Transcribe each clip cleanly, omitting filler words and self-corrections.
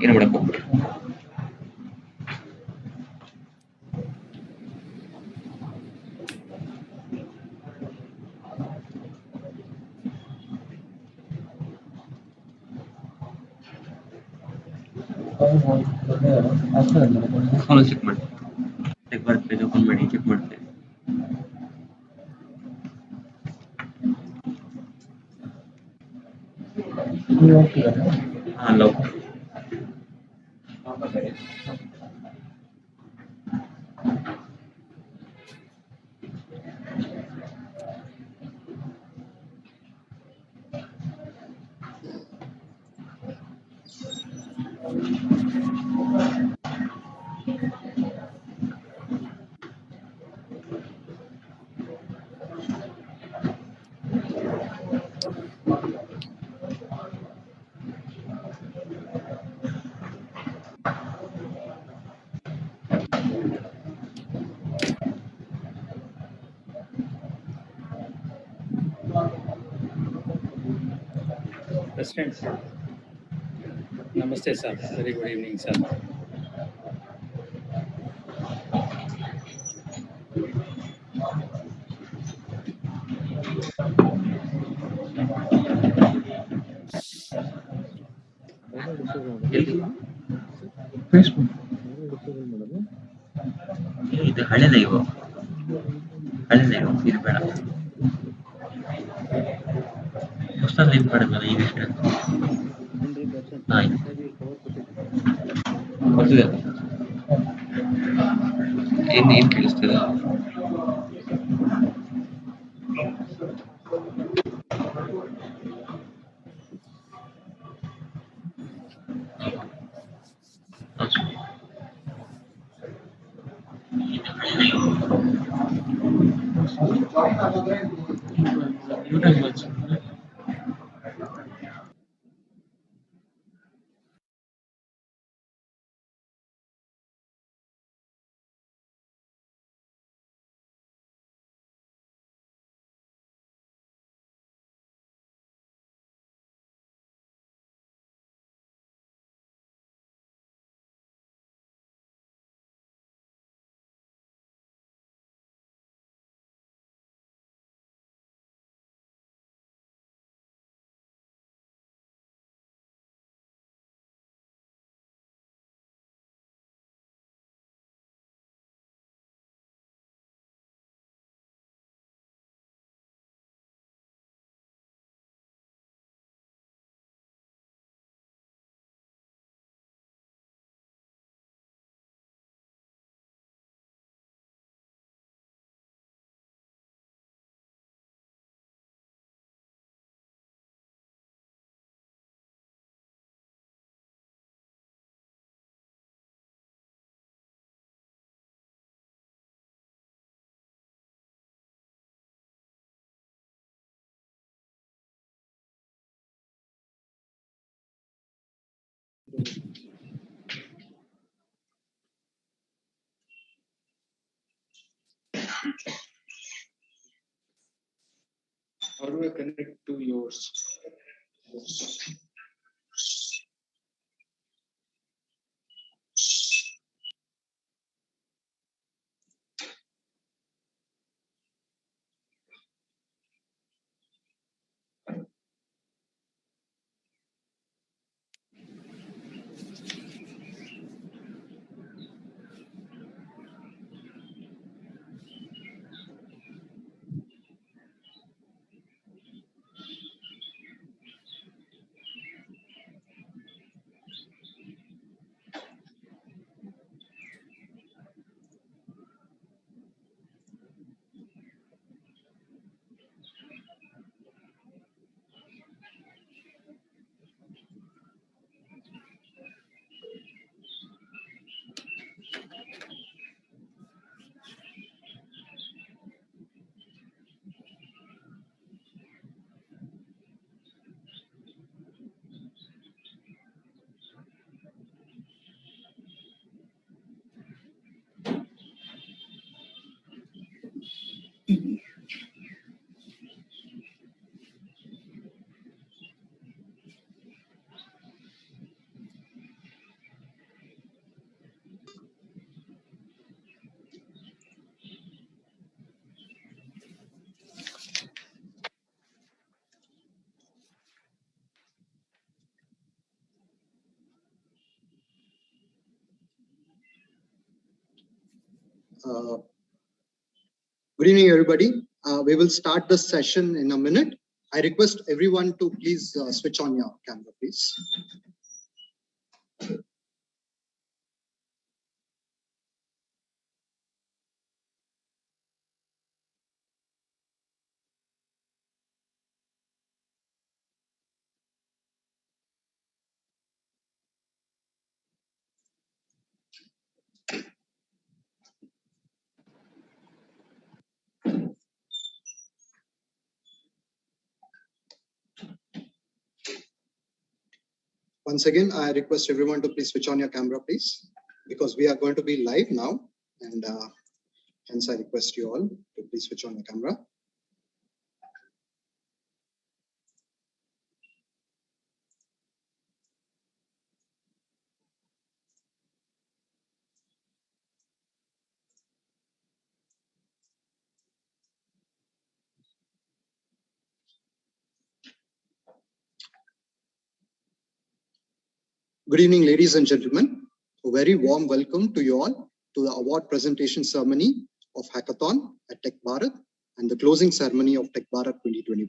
ಏನು ಮಾಡಕ್ ಹೋಗ್ಬಿಡಿ. ಫೋನ್ ಚೆಕ್ ಮಾಡಿ, ಚೆಕ್ ಬರ್ತ್ ಪೇಜ್ ಓಪನ್ ಮಾಡಿ ಚೆಕ್ ಮಾಡ್ತೇವೆ. ಹಾ love President, Namaste sir, very good evening sir. ಎಲ್ಲಿ ಇದು ಹಳೆ ಲೈವ್, ಹಳೆ ಲೈವ್ ಇದು ಬೇಡ, ಹೊಸ ಲೈವ್ ಮಾಡಿದ್ನಲ್ಲ ಈಗ ಇಷ್ಟ ಬರ್ತಿದೆ. ಏನ್ ಕೇಳಿಸ್ತದೆ? How do I connect to yours? Good evening, everybody. We will start the session in a minute. I request everyone to please switch on your camera, please. Once again, I request everyone to please switch on your camera, please, because we are going to be live now, and hence I request you all to please switch on your camera. Good evening, ladies and gentlemen. A very warm welcome to you all to the award presentation ceremony of Hackathon at Tech Bharat and the closing ceremony of Tech Bharat 2021.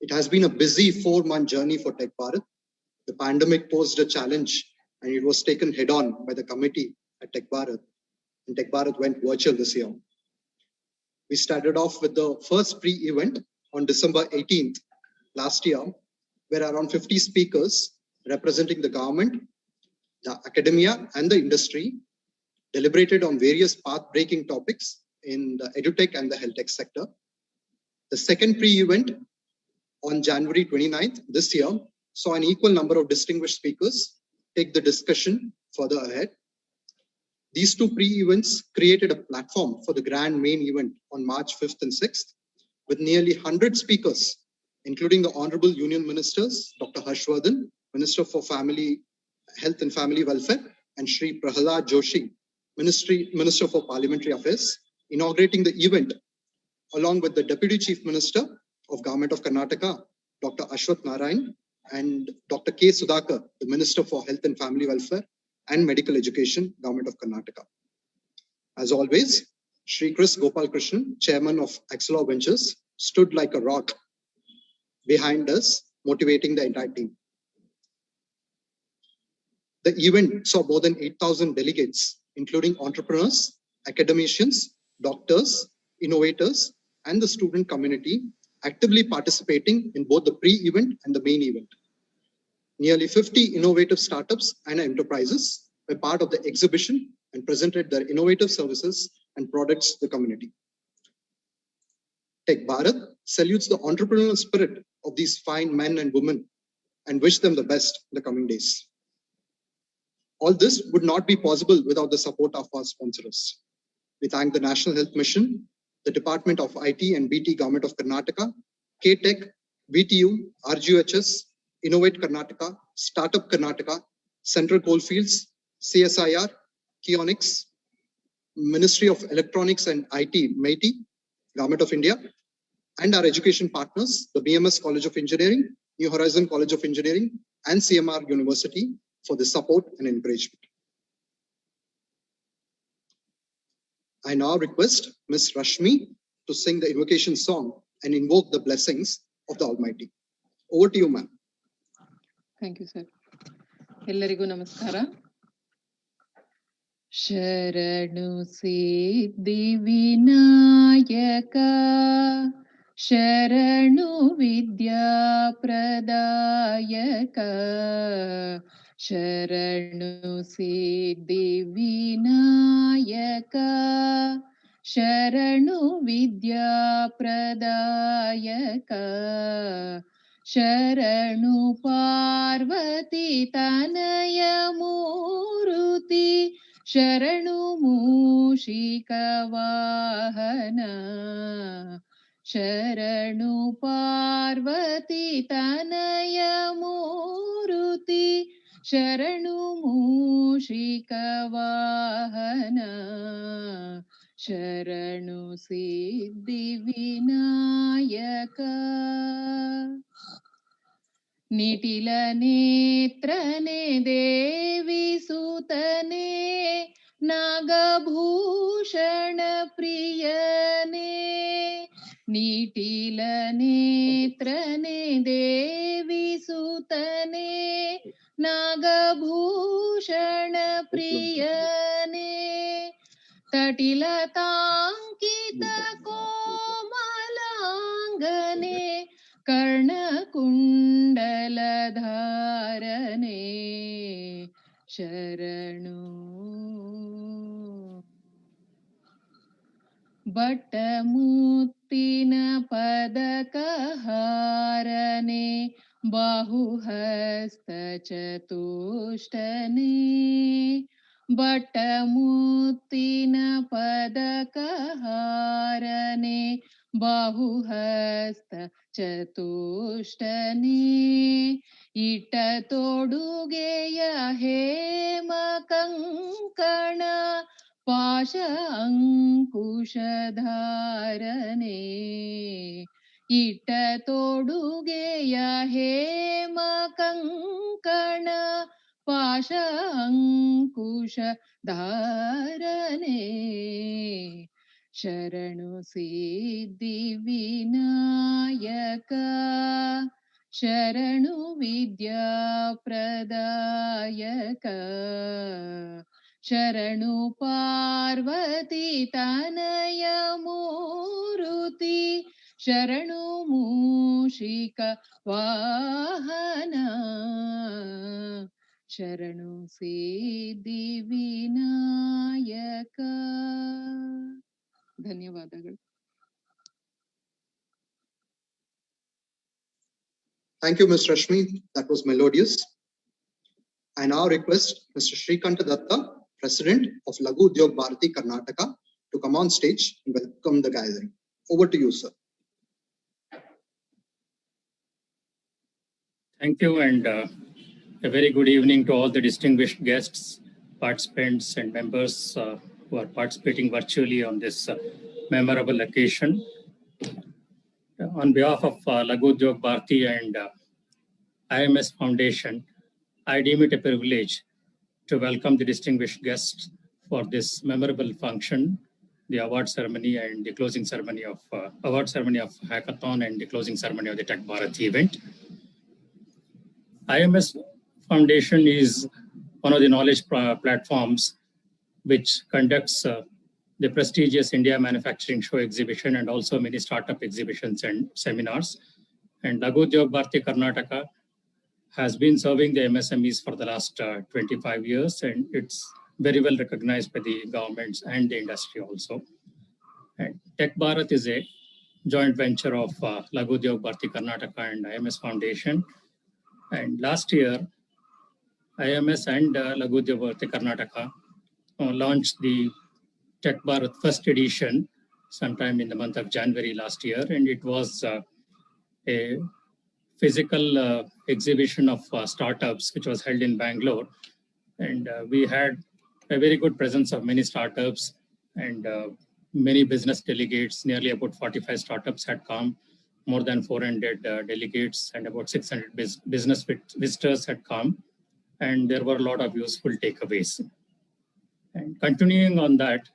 It has been a busy 4-month journey for Tech Bharat. The pandemic posed a challenge and it was taken head on by the committee at Tech Bharat, and Tech Bharat went virtual this year. We started off with the first pre-event on December 18th last year, where around 50 speakers representing the government, the academia, and the industry deliberated on various path-breaking topics in the edutech and the health tech sector. The second pre-event on January 29th this year saw an equal number of distinguished speakers take the discussion further ahead. These two pre-events created a platform for the grand main event on March 5th and 6th, with nearly 100 speakers, including the Honorable Union Ministers, Dr. Harshvardhan, Minister for Family Health and Family Welfare, and Shri Prahalad Joshi, Minister for Parliamentary Affairs, inaugurating the event, along with the Deputy Chief Minister of Government of Karnataka, Dr. Ashwath Narayan, and Dr. K. Sudhakar, the Minister for Health and Family Welfare and Medical Education, Government of Karnataka. As always, Shri Chris Gopal Krishnan, Chairman of Axelor Ventures, stood like a rock behind us, motivating the entire team. The event saw more than 8,000 delegates, including entrepreneurs, academicians, doctors, innovators, and the student community, actively participating in both the pre-event and the main event. Nearly 50 innovative startups and enterprises were part of the exhibition and presented their innovative services and products to the community. Tech Bharat salutes the entrepreneurial spirit of these fine men and women and wish them the best in the coming days. All this would not be possible without the support of our sponsors. We thank the National Health Mission, the Department of IT and BT Government of Karnataka, K-Tech, BTU, RGHS, Innovate Karnataka, Startup Karnataka, Central Coalfields, CSIR, Kionix, Ministry of Electronics and IT, MeitY, Government of India, and our education partners, the BMS College of Engineering, New Horizon College of Engineering, and CMR University for the support and encouragement. I now request Ms. Rashmi to sing the invocation song and invoke the blessings of the Almighty. Over to you, ma'am. Thank you, sir. Ellarigu namaskara. Sharanu Siddhi Vinayaka, Sharanu Vidya Pradayaka, Sharanu Siddhi Vinayaka, Sharanu Vidya Pradayaka, Sharanu Parvati Tanaya Muruti, Sharanu Mushika Vahana, Sharanu Parvati Tanaya Muruti, Sharanu Mushika Vahana, Sharanu Siddhi Vinayaka. ನಿಟಿಲ ನೇತ್ರನೆ ದೇವಿ ಸುತನೆ ನಾಗಭೂಷಣ ಪ್ರಿಯನೇ ನಿಟಿಲ ನೇತ್ರನೆ ದೇವಿ ಸುತನೆ ನಾಗಭೂಷಣ ಪ್ರಿಯನೇ ತಟಿಲತಾಂಕಿತ ಕೋಮಲಾಂಗನೆ ಕರ್ಣಕುಂಡಲಧಾರನೆ ಶರಣು ಬಟ್ಟಮುತ್ತಿನ ಪದಕಹಾರನೆ ಬಾಹುಹಸ್ತ ಚತುಷ್ಟನೆ ಬಟ್ಟಮುತ್ತಿನ ಪದಕಹಾರನೆ ಬಾಹುಹಸ್ತ ಚತುಷ್ಟನೆ ಇಟ್ಟ ತೊಡುಗೆಯ ಹೇಮ ಕಂಕಣ ಪಾಶ ಅಂಕುಶಧಾರನೆ ಇಟ್ಟ ತೊಡುಗೆಯ ಹೇಮ ಕಂಕಣ ಪಾಶ ಅಂಕುಶಧಾರನೆ ಶರಣು ಸಿದ್ಧಿ ವಿನಾಯಕ ಶರಣು ವಿದ್ಯಾ ಪ್ರದಾಯಕ ಶರಣು ಪಾರ್ವತಿ ತನಯ ಮೂರುತಿ ಶರಣು ಮೂಷಿಕ ವಾಹನ ಶರಣು ಸಿದ್ಧಿ ವಿನಾಯಕ. ಧನ್ಯವಾದಗಳು. Thank you, Ms. Rashmi. That was melodious. I now request Mr. Shrikanta Datta, President of Lagu Udyog Bharati Karnataka, to come on stage and welcome the gathering. Over to you, sir. Thank you, and a very good evening to all the distinguished guests, participants, and members who are participating virtually on this memorable occasion. On behalf of Lagu Udyog Bharati and IMS Foundation, I deem it a privilege to welcome the distinguished guests for this memorable function, the award ceremony and the closing ceremony of award ceremony of Hackathon and the closing ceremony of the Tech Bharat event. IMS Foundation is one of the knowledge platforms which conducts the prestigious India Manufacturing Show exhibition and also many startup exhibitions and seminars. And Lagu Udyog Bharati Karnataka has been serving the MSMEs for the last 25 years, and it's very well recognized by the governments and the industry also. And Tech Bharat is a joint venture of Lagu Udyog Bharati Karnataka and IMS Foundation. And last year, IMS and Lagu Udyog Bharati Karnataka launched the Tech Bharat first edition sometime in the month of January last year, and it was a physical exhibition of startups which was held in Bangalore, and we had a very good presence of many startups and many business delegates. Nearly about 45 startups had come, more than 400 delegates, and about 600 business visitors had come, and there were a lot of useful takeaways. And continuing on that,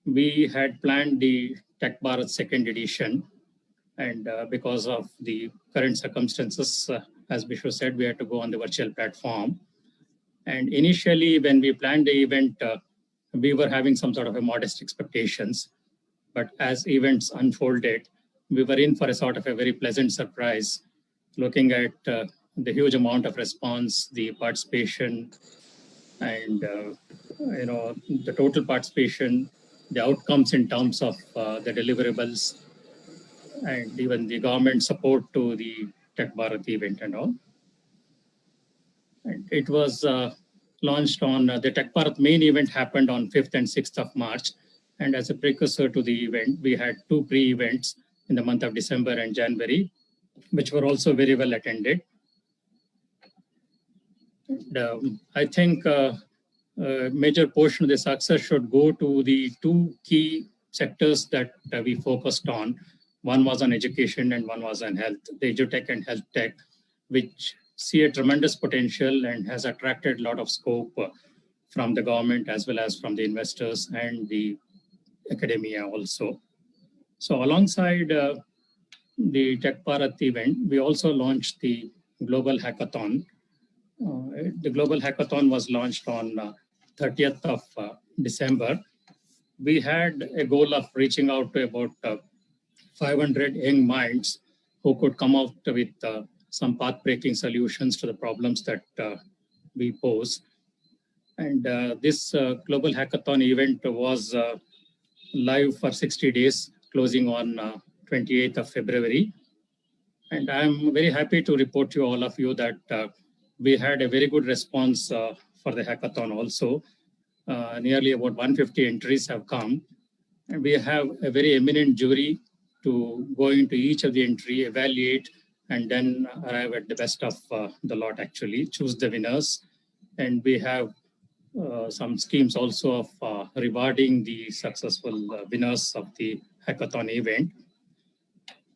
we had planned the Tech Bharat second edition, and because of the current circumstances, as Bishu said, we had to go on the virtual platform. And initially, when we planned the event, we were having some sort of a modest expectations. But as events unfolded, we were in for a sort of a very pleasant surprise, looking at the huge amount of response, the participation, and the total participation, the outcomes in terms of the deliverables, and even the government support to the Tech Bharat event and all. And it was launched on the Tech Bharat main event happened on 5th and 6th of March. And as a precursor to the event, we had 2 pre-events in the month of December and January, which were also very well attended. And, I think a major portion of the success should go to the 2 key sectors that we focused on. One was on education and one was on health, the EduTech and Health Tech, which see a tremendous potential and has attracted a lot of scope from the government as well as from the investors and the academia also. So alongside the Tech Bharat event, we also launched the Global Hackathon. The Global Hackathon was launched on 30th of December. We had a goal of reaching out to about 500 young minds who could come out with some path-breaking solutions to the problems that we pose. And this Global Hackathon event was live for 60 days, closing on 28th of February. And I'm very happy to report to all of you that we had a very good response for the hackathon also. Nearly about 150 entries have come. And we have a very eminent jury to go into each of the entry, evaluate, and then arrive at the best of the lot, actually, choose the winners. And we have some schemes also of rewarding the successful winners of the hackathon event.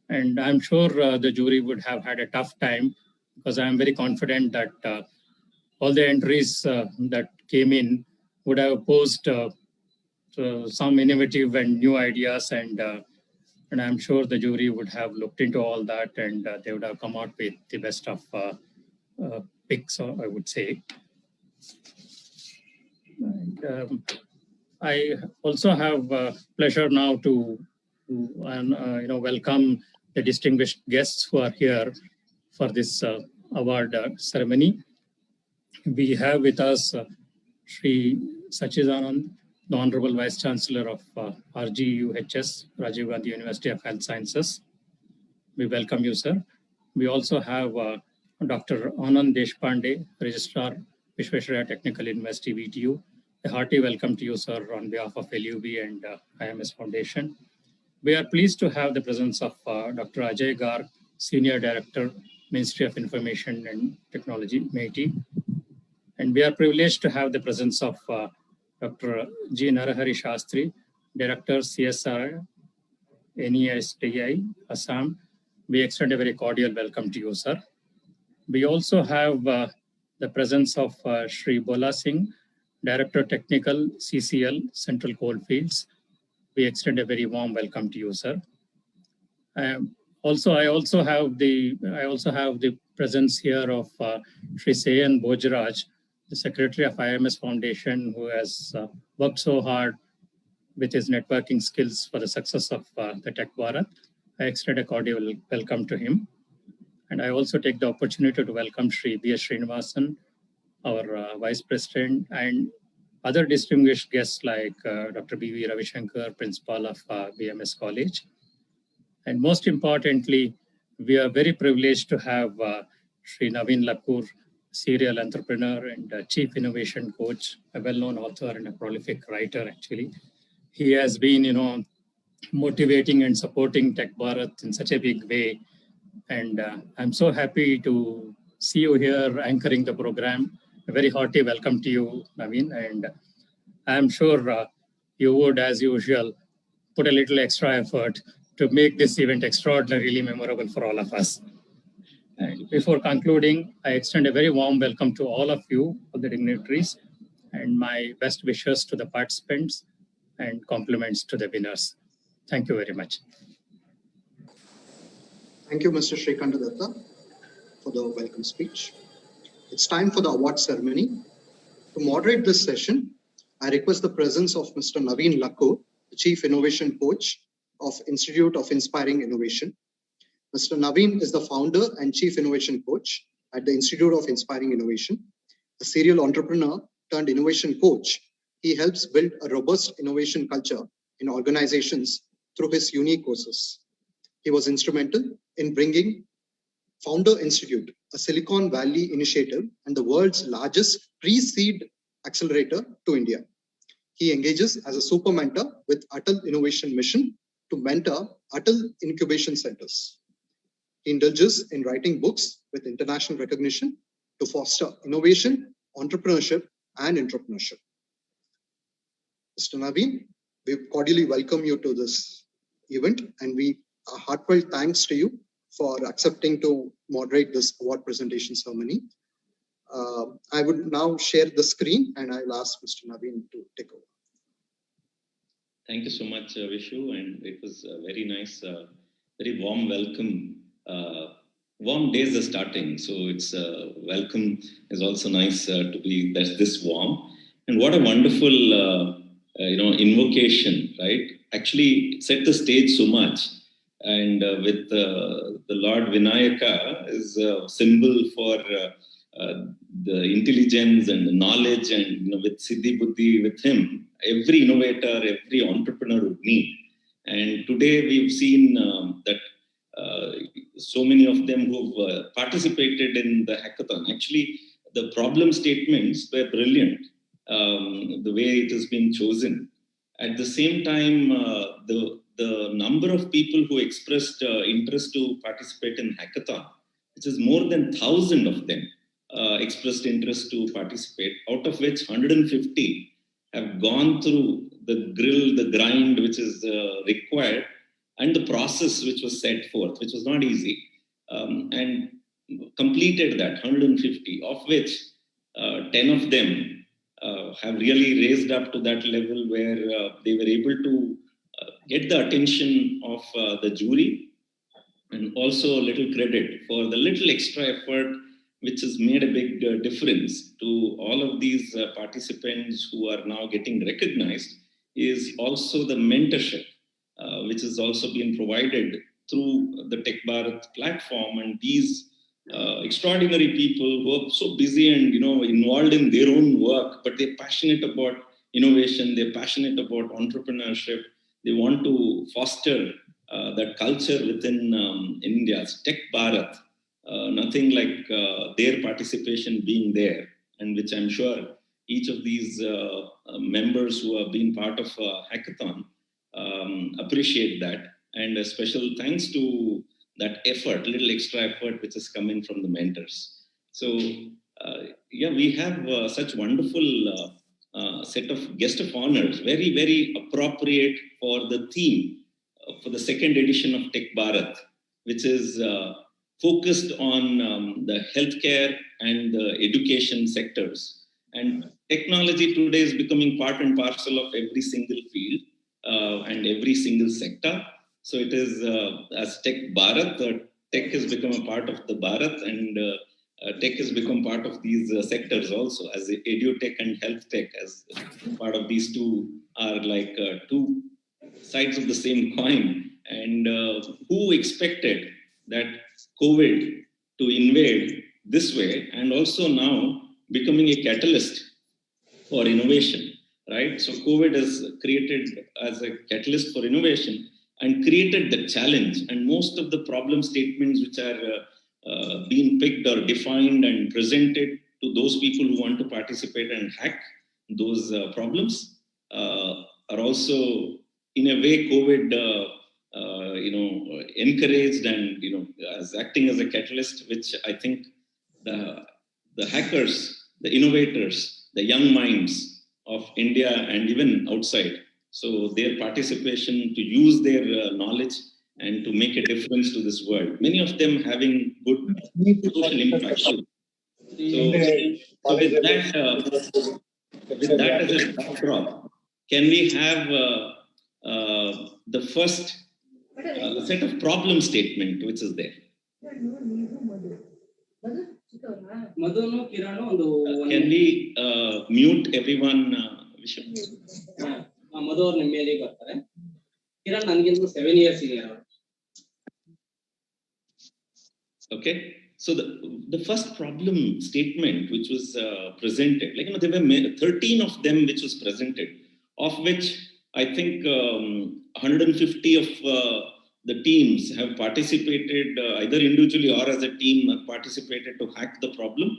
And I'm sure the jury would have had a tough time because I'm very confident that all the entries that came in would have posed some innovative and new ideas, and I'm sure the jury would have looked into all that, and they would have come out with the best of picks, I would say. And, I also have pleasure now to welcome the distinguished guests who are here for this award ceremony. We have with us Sri Sachidanand, the Honorable Vice Chancellor of RGUHS, Rajiv Gandhi University of Health Sciences. We welcome you, sir. We also have Dr. Anand Deshpande, Registrar, Visvesvaraya Technical University, VTU. A hearty welcome to you, sir, on behalf of LUB and IMS Foundation. We are pleased to have the presence of Dr. Ajay Garg, Senior Director, Ministry of Information and Technology, MeitY. And we are privileged to have the presence of Dr. G. Narahari Shastri, Director, CSR, NESTI, Assam. We extend a very cordial welcome to you, sir. We also have the presence of Sri Bola Singh, Director Technical, CCL, Central Coalfields. We extend a very warm welcome to you, sir. I also have the presence here of Sri Sayan Bojraj, the Secretary of IMS Foundation, who has worked so hard with his networking skills for the success of the Tech Bharat. I extend a cordial welcome to him. And I also take the opportunity to welcome Sri B.S. Srinivasan, our Vice President, and other distinguished guests like Dr. B.V. Ravishankar, Principal of BMS College. And most importantly, we are very privileged to have Sri Naveen Lakur, serial entrepreneur and Chief Innovation Coach, a well-known author and a prolific writer, actually. He has been, motivating and supporting Tech Bharat in such a big way. And I'm so happy to see you here anchoring the program. A very hearty welcome to you, Naveen. And I'm sure you would, as usual, put a little extra effort to make this event extraordinarily memorable for all of us. And before concluding, I extend a very warm welcome to all of you, all the dignitaries, and my best wishes to the participants and compliments to the winners. Thank you very much. Thank you, Mr. Shrikanta Datta, for the welcome speech. It's time for the award ceremony. To moderate this session, I request the presence of Mr. Naveen Lakur, the Chief Innovation Coach of Institute of Inspiring Innovation. Mr. Naveen is the founder and Chief Innovation Coach at the Institute of Inspiring Innovation. A serial entrepreneur turned innovation coach, he helps build a robust innovation culture in organizations through his unique courses. He was instrumental in bringing Founder Institute, a Silicon Valley initiative and the world's largest pre-seed accelerator, to India. He engages as a super mentor with Atal Innovation Mission to mentor Atal Incubation Centers. He indulges in writing books with international recognition to foster innovation, entrepreneurship, and entrepreneurship. Mr. Naveen, we cordially welcome you to this event, and we heartfelt thanks to you for accepting to moderate this award presentation ceremony. I would now share the screen and I'll ask Mr. Naveen to take over. Thank you so much, Vishu, and it was a very nice, very warm welcome. Warm days are starting, so it's welcome is also nice to be this warm. And what a wonderful, invocation, right? Actually set the stage so much. And with the Lord Vinayaka is a symbol for the intelligence and the knowledge, and with Siddhi Buddhi, with him, every innovator, every entrepreneur would need. And today we've seen that so many of them who've participated in the hackathon. Actually, the problem statements were brilliant, the way it has been chosen. At the same time, the number of people who expressed interest to participate in hackathon, which is more than 1,000 of them expressed interest to participate, out of which 150 have gone through the grind which is required, and the process which was set forth, which was not easy, and completed that 150, of which 10 of them have really raised up to that level where they were able to get the attention of the jury, and also a little credit for the little extra effort which has made a big difference to all of these participants who are now getting recognized, is also the mentorship which has also been provided through the Tech Bharat platform. And these extraordinary people who are so busy and involved in their own work, but they're passionate about innovation, they're passionate about entrepreneurship, they want to foster that culture within India's Tech Bharat. Nothing like their participation being there, and which I'm sure each of these members who have been part of hackathon appreciate that. And a special thanks to that effort, little extra effort, which is coming from the mentors. So we have such wonderful set of guest of honors, very, very appropriate for the theme for the second edition of Tech Bharat, which is focused on the healthcare and the education sectors. And technology today is becoming part and parcel of every single field and every single sector. So it is, as Tech Bharat, tech has become a part of the Bharat, and tech has become part of these sectors also, as EduTech and Health Tech, as part of these two are like two sides of the same coin. And who expected that COVID to invade this way, and also now becoming a catalyst for innovation, right? So COVID has created as a catalyst for innovation and created the challenge, and most of the problem statements which are being picked or defined and presented to those people who want to participate and hack those problems are also in a way COVID encouraged and as acting as a catalyst, which I think the hackers, the innovators, the young minds of India and even outside, so their participation to use their knowledge and to make a difference to this world, many of them having good social impact too. So with that as a backdrop, can we have the first set of problem statement which is there? Can we mute everyone? Okay, so the first problem statement which was presented, there were 13 of them which was presented, of which I think 150 of the teams have participated either individually or as a team have participated to hack the problem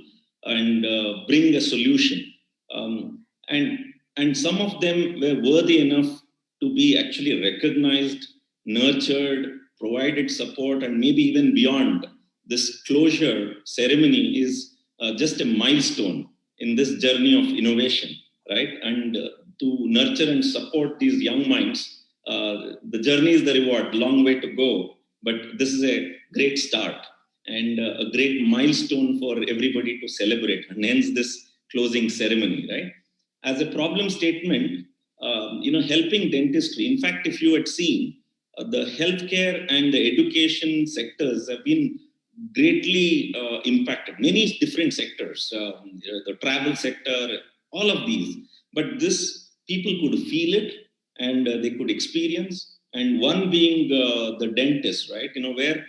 and bring a solution. And some of them were worthy enough to be actually recognized, nurtured, provided support, and maybe even beyond. This closure ceremony is just a milestone in this journey of innovation, right? And to nurture and support these young minds, the journey is the reward, long way to go. but this is a great start and a great milestone for everybody to celebrate, and hence this closing ceremony, right? As a problem statement, helping dentistry. In fact, if you had seen, the healthcare and the education sectors have been greatly impacted. Many different sectors, the travel sector, all of these. But this, people could feel it and they could experience. And one being the dentist, right? Where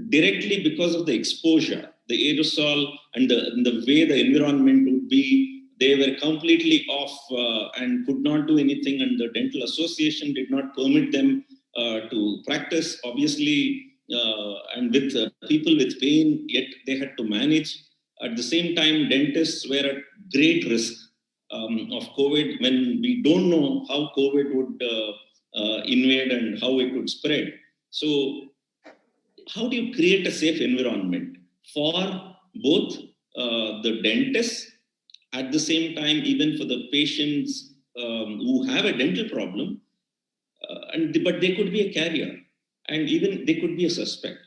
directly because of the exposure, the aerosol and the way the environment would be, they were completely off and could not do anything, and the dental association did not permit them to practice, obviously, and with people with pain, yet they had to manage. At the same time, dentists were at great risk of COVID, when we don't know how COVID would invade and how it would spread. So how do you create a safe environment for both the dentists, at the same time, even for the patients who have a dental problem, but they could be a carrier, and even they could be a suspect.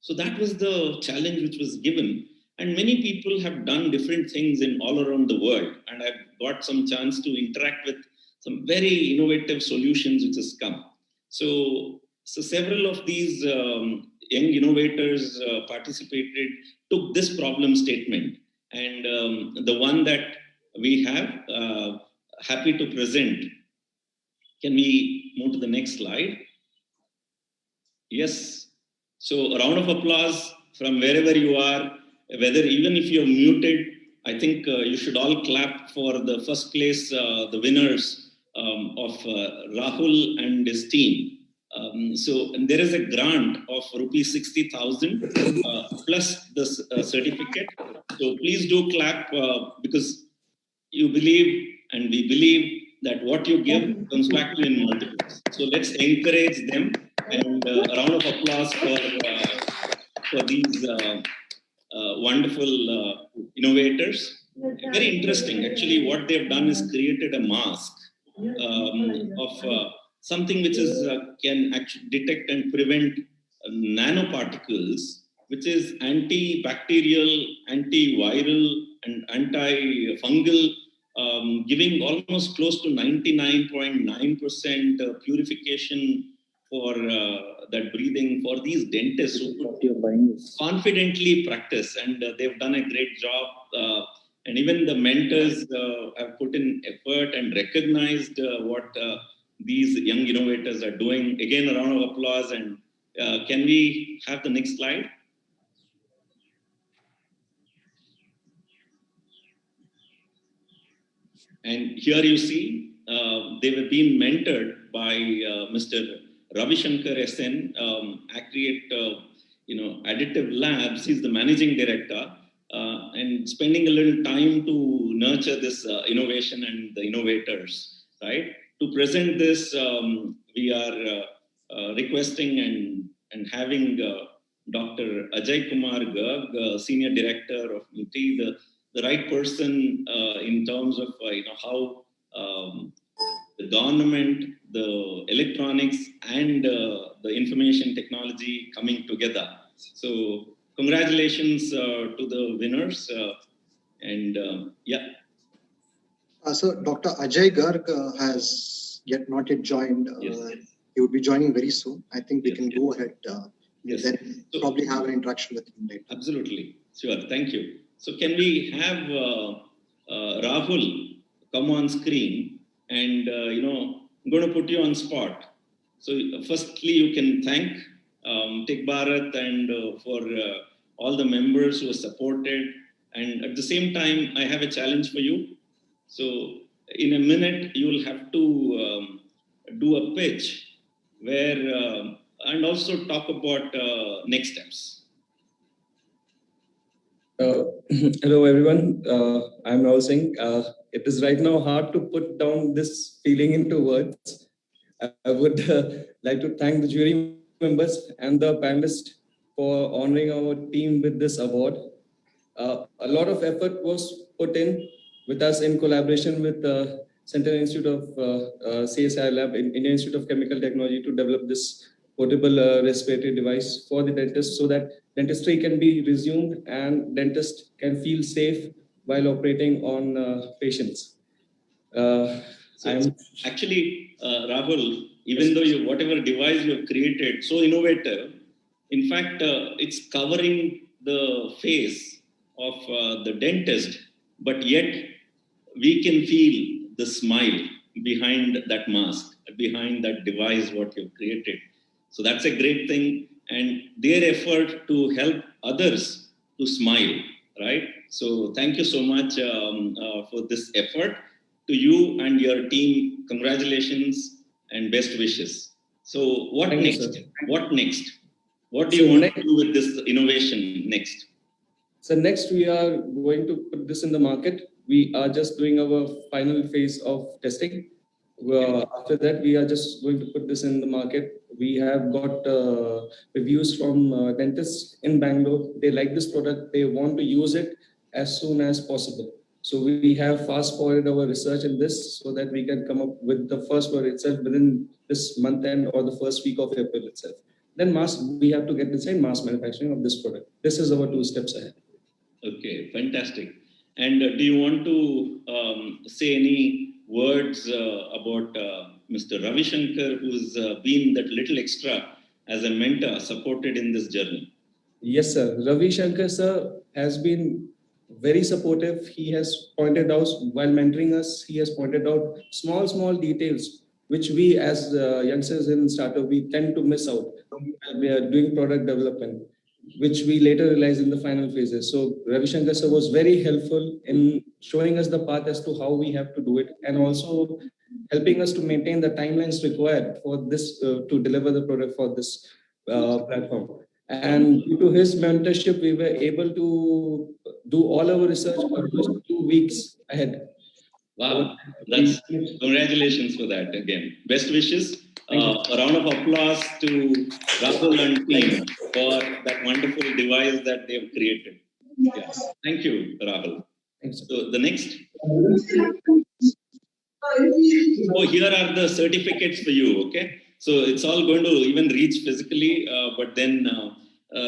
So that was the challenge which was given. And many people have done different things in all around the world. And I've got some chance to interact with some very innovative solutions which has come. So several of these young innovators participated, took this problem statement. And the one that we have, happy to present. Can we move to the next slide? Yes. So a round of applause from wherever you are, whether even if you're muted, I think you should all clap for the first place, the winners of Rahul and his team. So there is a grant of rupees 60,000 plus the certificate. So please do clap because you believe and we believe that what you give comes back to you in multiples. So let's encourage them, and a round of applause for these wonderful innovators. Very interesting. Actually, what they've done is created a mask of something which is can actually detect and prevent nanoparticles, which is antibacterial, antiviral, and antifungal, giving almost close to 99.9% purification for that breathing for these dentists who could confidently practice, and they've done a great job. And even the mentors have put in effort and recognized what these young innovators are doing. Again, a round of applause. And can we have the next slide? And here you see they were being mentored by Mr. Ravi Shankar SN, Accreate, Additive Labs. He's the managing director, and spending a little time to nurture this innovation and the innovators, right? To present this, we are requesting and having Dr. Ajay Kumar Garg, Senior Director of MITI, the right person in terms of how the government, the electronics, and the information technology coming together. So congratulations to the winners. So Dr. Ajay Garg has not yet joined. Yes. He would be joining very soon. I think we can go ahead. Yes. Then probably have an interaction with him later. Absolutely. Sure. Thank you. So can we have Rahul come on screen, and I'm going to put you on spot. So firstly, you can thank Tech Bharat and for all the members who are supported. And at the same time, I have a challenge for you. So in a minute, you will have to do a pitch where and also talk about next steps. Hello, everyone. I'm Rahul Singh. It is right now hard to put down this feeling into words. I would like to thank the jury members and the panelists for honoring our team with this award. A lot of effort was put in with us in collaboration with the Central Institute of CSI Lab, Indian Institute of Chemical Technology, to develop this portable respiratory device for the dentist so that dentistry can be resumed and dentist can feel safe while operating on patients. Actually, Rahul, even though whatever device you have created, so innovative, in fact, it's covering the face of the dentist, but yet we can feel the smile behind that mask, behind that device, what you've created. So that's a great thing. And their effort to help others to smile, right? So thank you so much for this effort. To you and your team, congratulations and best wishes. So what Thank next? you, What next? What do you want to do with this innovation next? So next we are going to put this in the market. We are just doing our final phase of testing. After that, we are just going to put this in the market. We have got reviews from dentists in Bangalore. They like this product. They want to use it as soon as possible. So we have fast forwarded our research in this so that we can come up with the first product itself within this month end or the first week of April itself. Then we have to get inside mass manufacturing of this product. This is our 2 steps ahead. Okay, fantastic. And do you want to say any words about Mr. Ravi Shankar, who's been that little extra as a mentor supported in this journey? Yes, sir. Ravi Shankar, sir, has been very supportive. He has pointed out, while mentoring us, he has pointed out small details, which we as youngsters in startup, we tend to miss out. We are doing product development, which we later realized in the final phases. So Ravi Shankar sir was very helpful in showing us the path as to how we have to do it, and also helping us to maintain the timelines required for this to deliver the product for this platform. And due to his mentorship, we were able to do all our research almost 2 weeks ahead. Wow, that's congratulations for that again. Best wishes. A round of applause to Rahul and team for that wonderful device that they've created. Yes. Thank you, Rahul. Thanks. So the next. Oh, here are the certificates for you, okay? So it's all going to even reach physically, but then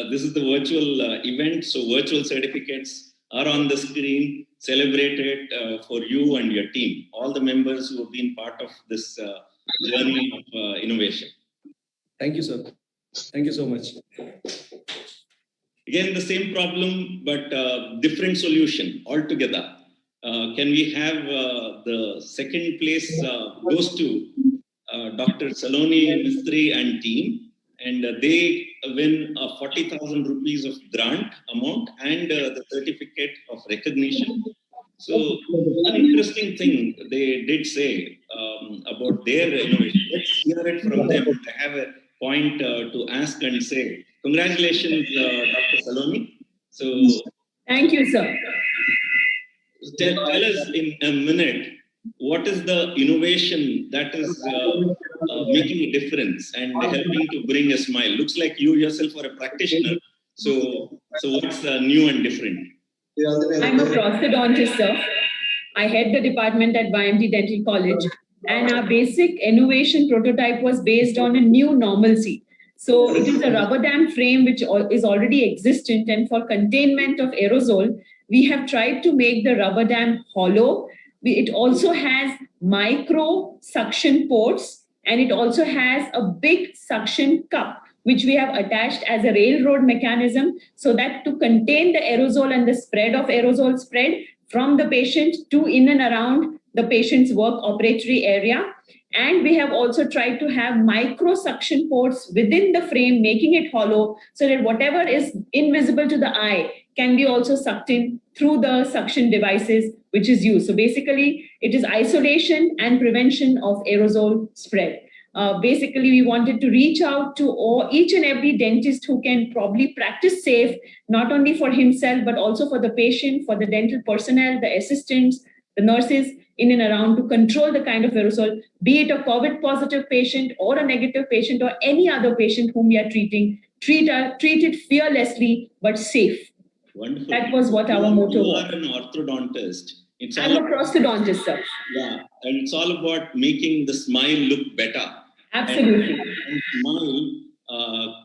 this is the virtual event. So virtual certificates are on the screen. Celebrate it for you and your team, all the members who have been part of this journey of innovation. Thank you, sir. Thank you so much. Again, the same problem, but different solution altogether. Can we have the second place goes to Dr. Saloni Mistry and team, and they win 40,000 rupees of grant amount and the certificate of recognition. So an interesting thing they did say about their innovation. Let's hear it from them. I have a point to ask and say. Congratulations, Dr. Saloni. So thank you, sir. Tell us in a minute, what is the innovation that is making a difference and helping to bring a smile? Looks like you yourself are a practitioner. So what's new and different? I'm a prosthodontist, sir. I head the department at YMD Dental College, and our basic innovation prototype was based on a new normalcy. So it is a rubber dam frame which is already existent, and for containment of aerosol, we have tried to make the rubber dam hollow. It also has micro suction ports, and it also has a big suction cup, which we have attached as a railroad mechanism so that to contain the aerosol and the spread of aerosol spread from the patient to in and around the patient's work operatory area. And we have also tried to have micro suction ports within the frame, making it hollow so that whatever is invisible to the eye can be also sucked in through the suction devices which is used. So basically, it is isolation and prevention of aerosol spread. Basically, we wanted to reach out to each and every dentist who can probably practice safe, not only for himself, but also for the patient, for the dental personnel, the assistants, the nurses in and around, to control the kind of aerosol, be it a COVID positive patient or a negative patient or any other patient whom we are treating, treat it fearlessly but safe. Wonderful. That was what our motto was. You are an orthodontist. I'm a prosthodontist, sir. Yeah, and it's all about making the smile look better. Absolutely. And smile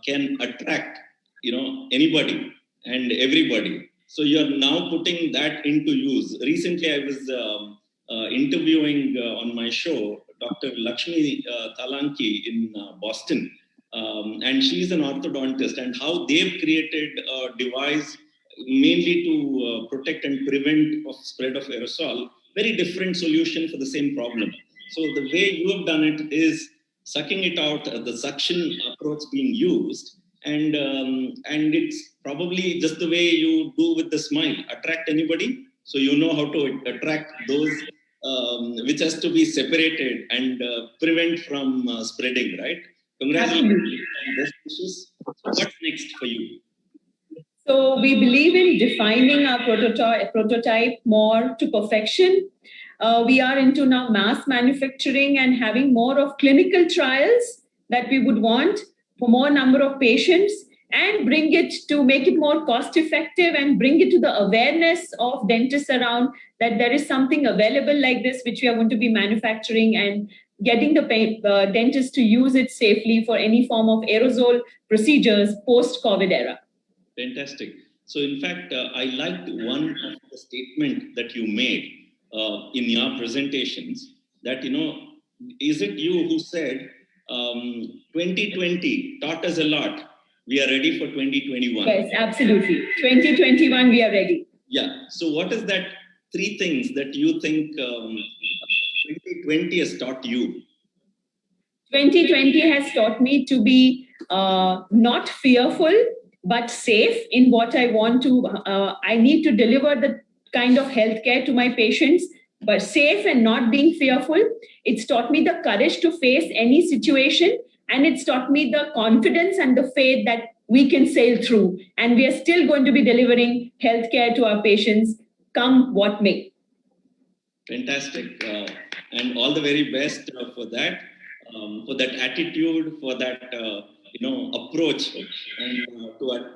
can attract, anybody and everybody. So you're now putting that into use. Recently, I was interviewing on my show Dr. Lakshmi Talanki in Boston, and she's an orthodontist, and how they've created a device mainly to protect and prevent of spread of aerosol. Very different solution for the same problem. So the way you have done it is sucking it out, the suction approach being used, and it's probably just the way you do with the smile, attract anybody. So you know how to attract those which has to be separated and prevent from spreading, right? Congratulations and best wishes. What's next for you? So we believe in defining our prototype more to perfection. We are into now mass manufacturing and having more of clinical trials that we would want for more number of patients, and bring it to make it more cost effective and bring it to the awareness of dentists around that there is something available like this, which we are going to be manufacturing, and getting the dentists to use it safely for any form of aerosol procedures post-COVID era. Fantastic. So in fact, I liked one of the statement that you made in your presentations, that, is it you who said 2020 taught us a lot. We are ready for 2021. Yes, absolutely. 2021, we are ready. Yeah. So what is that 3 things that you think 2020 has taught you? 2020 has taught me to be not fearful, but safe in what I want to. I need to deliver the kind of healthcare to my patients, but safe and not being fearful. It's taught me the courage to face any situation, and it's taught me the confidence and the faith that we can sail through, and we are still going to be delivering healthcare to our patients, come what may. Fantastic, and all the very best for that attitude, for that approach,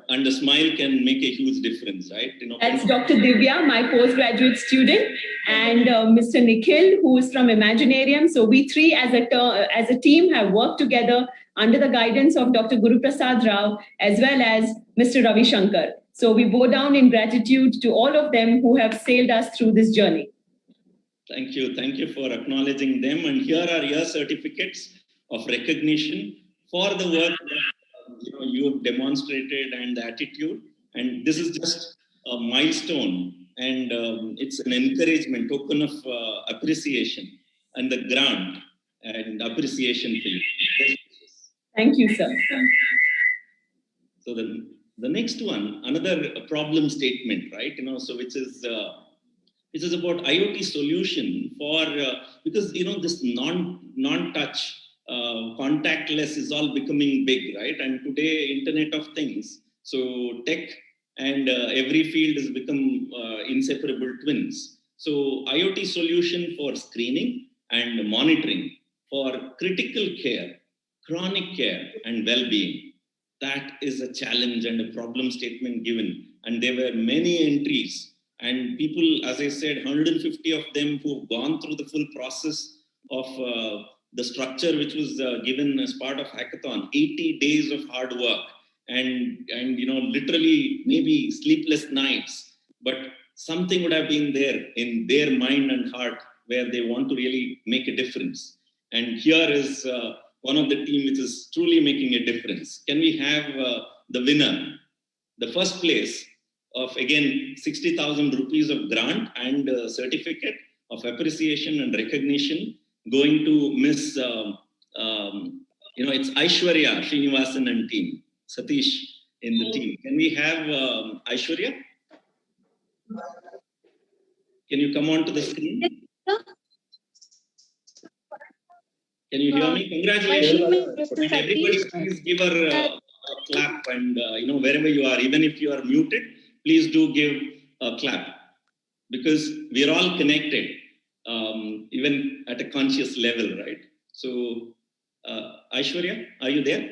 and a smile can make a huge difference, right? That's Dr. Divya, my postgraduate student, and Mr. Nikhil, who is from Imaginarium. So we three as a team have worked together under the guidance of Dr. Guru Prasad Rao as well as Mr. Ravi Shankar. So we bow down in gratitude to all of them who have sailed us through this journey. Thank you for acknowledging them. And here are your certificates of recognition for the work that you have demonstrated and the attitude. And this is just a milestone, and it's an encouragement, token of appreciation and the grant and appreciation for you. Thank you, sir. So the next one, another problem statement, right? So which is about IoT solution for because this non-touch contactless is all becoming big, right? And today, Internet of Things, so tech and every field has become inseparable twins. So IoT solution for screening and monitoring for critical care, chronic care, and well-being. That is a challenge and a problem statement given. And there were many entries, and people, as I said, 150 of them who have gone through the full process of the structure which was given as part of hackathon, 80 days of hard work, and literally maybe sleepless nights, but something would have been there in their mind and heart where they want to really make a difference. And here is one of the team which is truly making a difference. Can we have the winner, the first place of, again, 60,000 rupees of grant and certificate of appreciation and recognition going to Miss, it's Aishwarya Srinivasan and team, Satish in the team. Can we have Aishwarya? Can you come on to the screen? Can you hear me? Congratulations. And everybody please give her a clap, and wherever you are, even if you are muted, please do give a clap, because we're all connected, even at a conscious level, right? So, Aishwarya, are you there?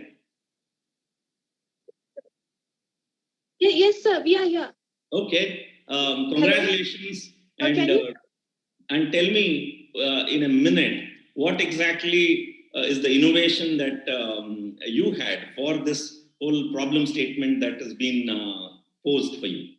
Yes, sir. We are here. Okay. Congratulations. And tell me in a minute, what exactly is the innovation that you had for this whole problem statement that has been posed for you?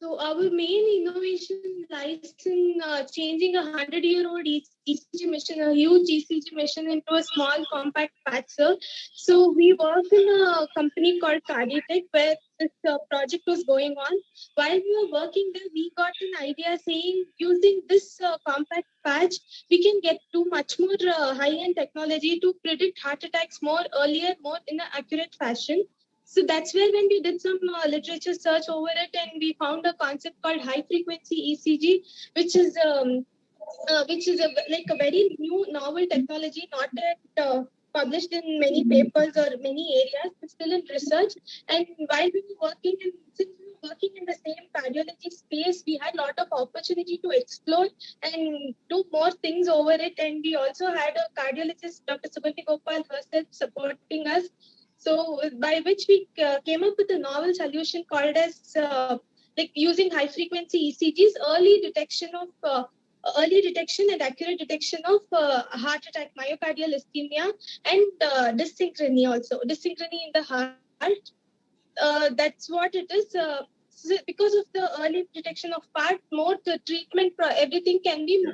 So our main innovation lies in changing a 100-year-old ECG machine, a huge ECG machine, into a small compact patch, sir. So we work in a company called Cardiotech where this project was going on. While we were working there, we got an idea saying using this compact patch, we can get to much more high-end technology to predict heart attacks more earlier, more in an accurate fashion. So that's where when we did some literature search over it, and we found a concept called high frequency ECG, which is like a very new novel technology, not yet published in many papers or many areas, but still in research. And while we were working in, since we were working in the same cardiology space, we had a lot of opportunity to explore and do more things over it. And we also had a cardiologist, Dr. Subhati Gopal herself, supporting us. So by which we came up with a novel solution called as like using high frequency ECGs, early detection and accurate detection of heart attack, myocardial ischemia, and dyssynchrony also. Dyssynchrony in the heart. That's what it is. So because of the early detection of part, more the treatment, everything can be.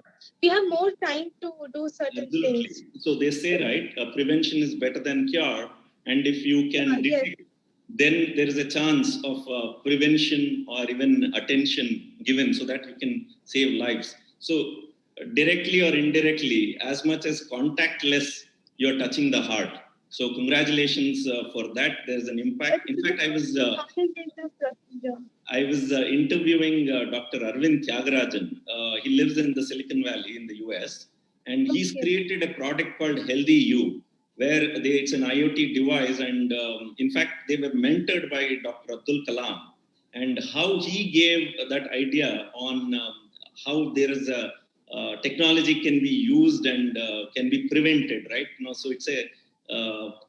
We have more time to do certain Absolutely. things. So they say, right, prevention is better than cure. And if you can detect, then there is a chance of prevention or even attention given so that you can save lives. So directly or indirectly, as much as contactless, you're touching the heart. So congratulations for that. There's an impact. In fact, I was interviewing Dr. Arvind Tyagarajan. He lives in the Silicon Valley in the US, and he's created a product called Healthy You, where it's an IoT device. And in fact, they were mentored by Dr. Abdul Kalam, and how he gave that idea on how there is a technology can be used and can be prevented, right? So it's a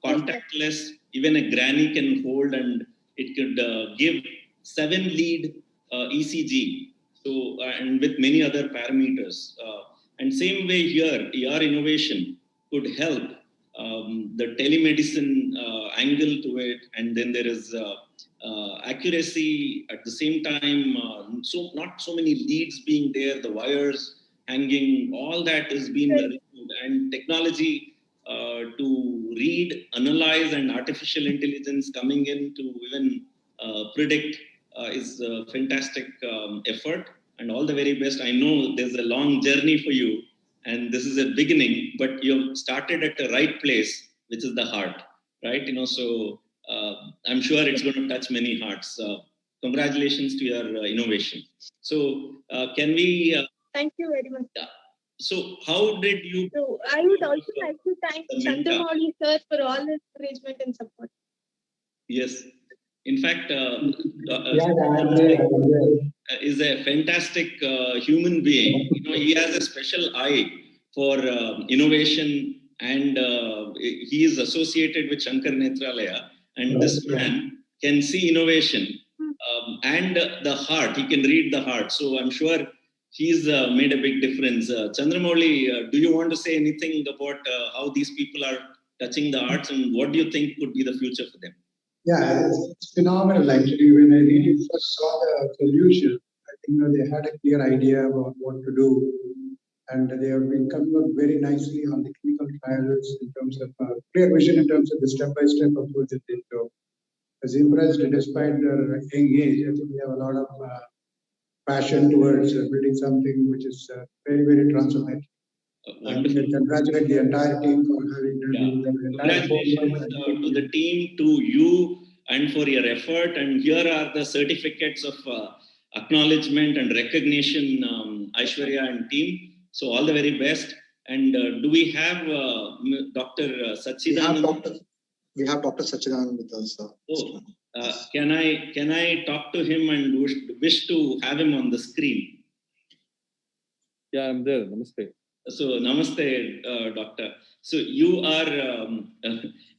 contactless, even a granny can hold, and it could give 7 lead ECG. So, and with many other parameters. And same way here, your innovation could help the telemedicine angle to it, and then there is accuracy at the same time. So not so many leads being there, the wires hanging, all that is being removed, and technology to read, analyze, and artificial intelligence coming in to even predict is a fantastic effort. And all the very best. I know there's a long journey for you, and this is a beginning, but you've started at the right place, which is the heart, right? So I'm sure it's going to touch many hearts. Congratulations to your innovation. So can we... Thank you very much. So how did you... So I would also like to thank Chandramouli sir for all his encouragement and support. Yes. In fact, is a fantastic human being. He has a special eye for innovation, and he is associated with Shankar Nethralaya, and this man can see innovation and the heart. He can read the heart. So I'm sure he's made a big difference. Chandramouli, do you want to say anything about how these people are touching the hearts, and what do you think could be the future for them? Yeah, it's phenomenal actually. When I really first saw the solution, I think they had a clear idea about what to do, and they have been coming up very nicely on the clinical trials in terms of clear vision in terms of the step-by-step approach that they took. I was impressed despite their young age. I think they have a lot of passion towards building something which is very, very transformative. And congratulate the entire team for having done the entire congratulations to the team, to you, and for your effort. And here are the certificates of acknowledgement and recognition, Aishwarya and team. So all the very best. And do we have Dr. Sachidanand? We have Dr. Sachidanand with us. Can I talk to him and wish to have him on the screen? Yeah, I'm there. Namaste. So namaste, doctor. So you are,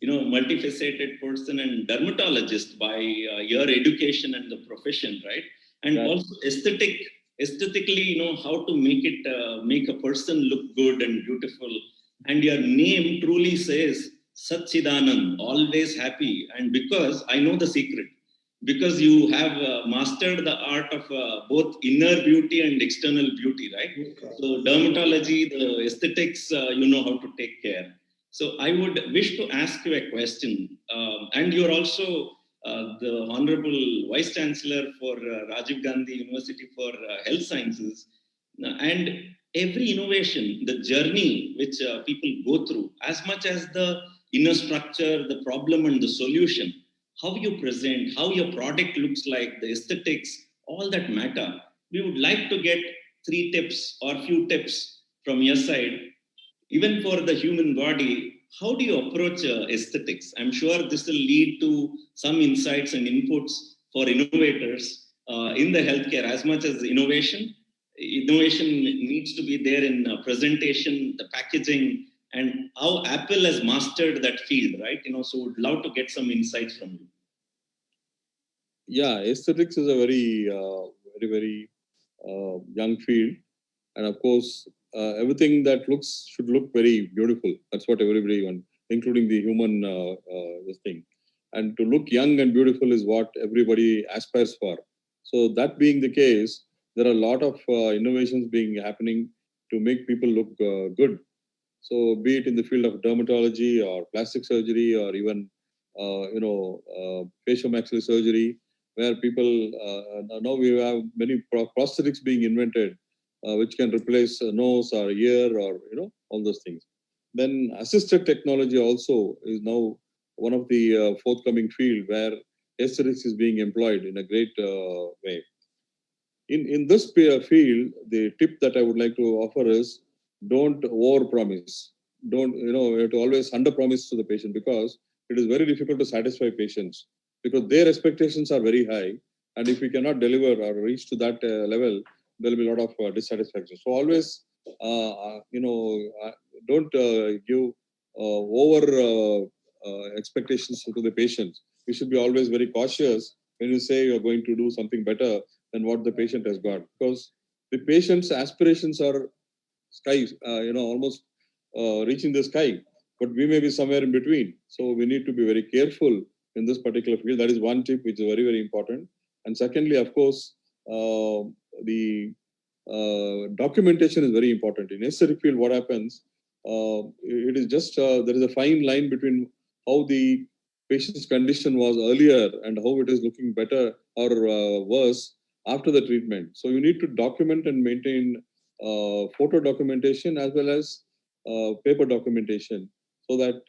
multifaceted person and dermatologist by your education and the profession, right? And also aesthetic aesthetically, how to make it, make a person look good and beautiful. And your name truly says Satchidanand, always happy. And because I know the secret, because you have mastered the art of both inner beauty and external beauty, right? So dermatology, the aesthetics, you know how to take care. So I would wish to ask you a question. And you're also the Honorable Vice Chancellor for Rajiv Gandhi University for Health Sciences. And every innovation, the journey which people go through, as much as the inner structure, the problem and the solution, how you present, how your product looks like, the aesthetics, all that matter. We would like to get 3 tips or few tips from your side, even for the human body. How do you approach aesthetics? I'm sure this will lead to some insights and inputs for innovators in the healthcare. As much as innovation needs to be there in presentation, the packaging, and how Apple has mastered that field, right? So would love to get some insights from you. Yeah, aesthetics is a very young field, and of course, everything that should look very beautiful. That's what everybody wants, including the human this thing. And to look young and beautiful is what everybody aspires for. So that being the case, there are a lot of innovations being happening to make people look good. So be it in the field of dermatology or plastic surgery or even facial-maxillary surgery, where people now we have many prosthetics being invented, which can replace a nose or ear or all those things. Then assisted technology also is now one of the forthcoming field where aesthetics is being employed in a great way. In this field, the tip that I would like to offer is don't over-promise. Don't, you have to always under-promise to the patient, because it is very difficult to satisfy patients because their expectations are very high. And if we cannot deliver or reach to that level, there will be a lot of dissatisfaction. So always, don't give over expectations to the patients. You should be always very cautious when you say you're going to do something better than what the patient has got, because the patient's aspirations are sky, almost reaching the sky, but we may be somewhere in between. So we need to be very careful in this particular field. That is one tip which is very, very important. And secondly, of course, the documentation is very important. In aesthetic field, what happens, it is just, there is a fine line between how the patient's condition was earlier and how it is looking better or worse after the treatment. So you need to document and maintain photo documentation as well as paper documentation, so that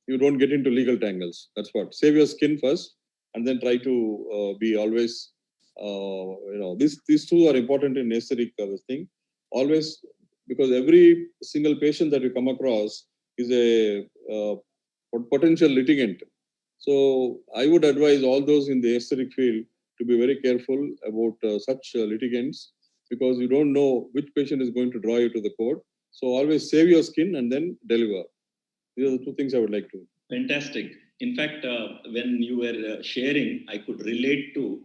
you don't get into legal tangles. That's what. Save your skin first, and then try to be always. These two are important in aesthetic thing. Always, because every single patient that you come across is a potential litigant. So I would advise all those in the aesthetic field to be very careful about such litigants, because you don't know which patient is going to draw you to the court. So always save your skin and then deliver. These are the two things I would like to. Fantastic. In fact, when you were sharing, I could relate to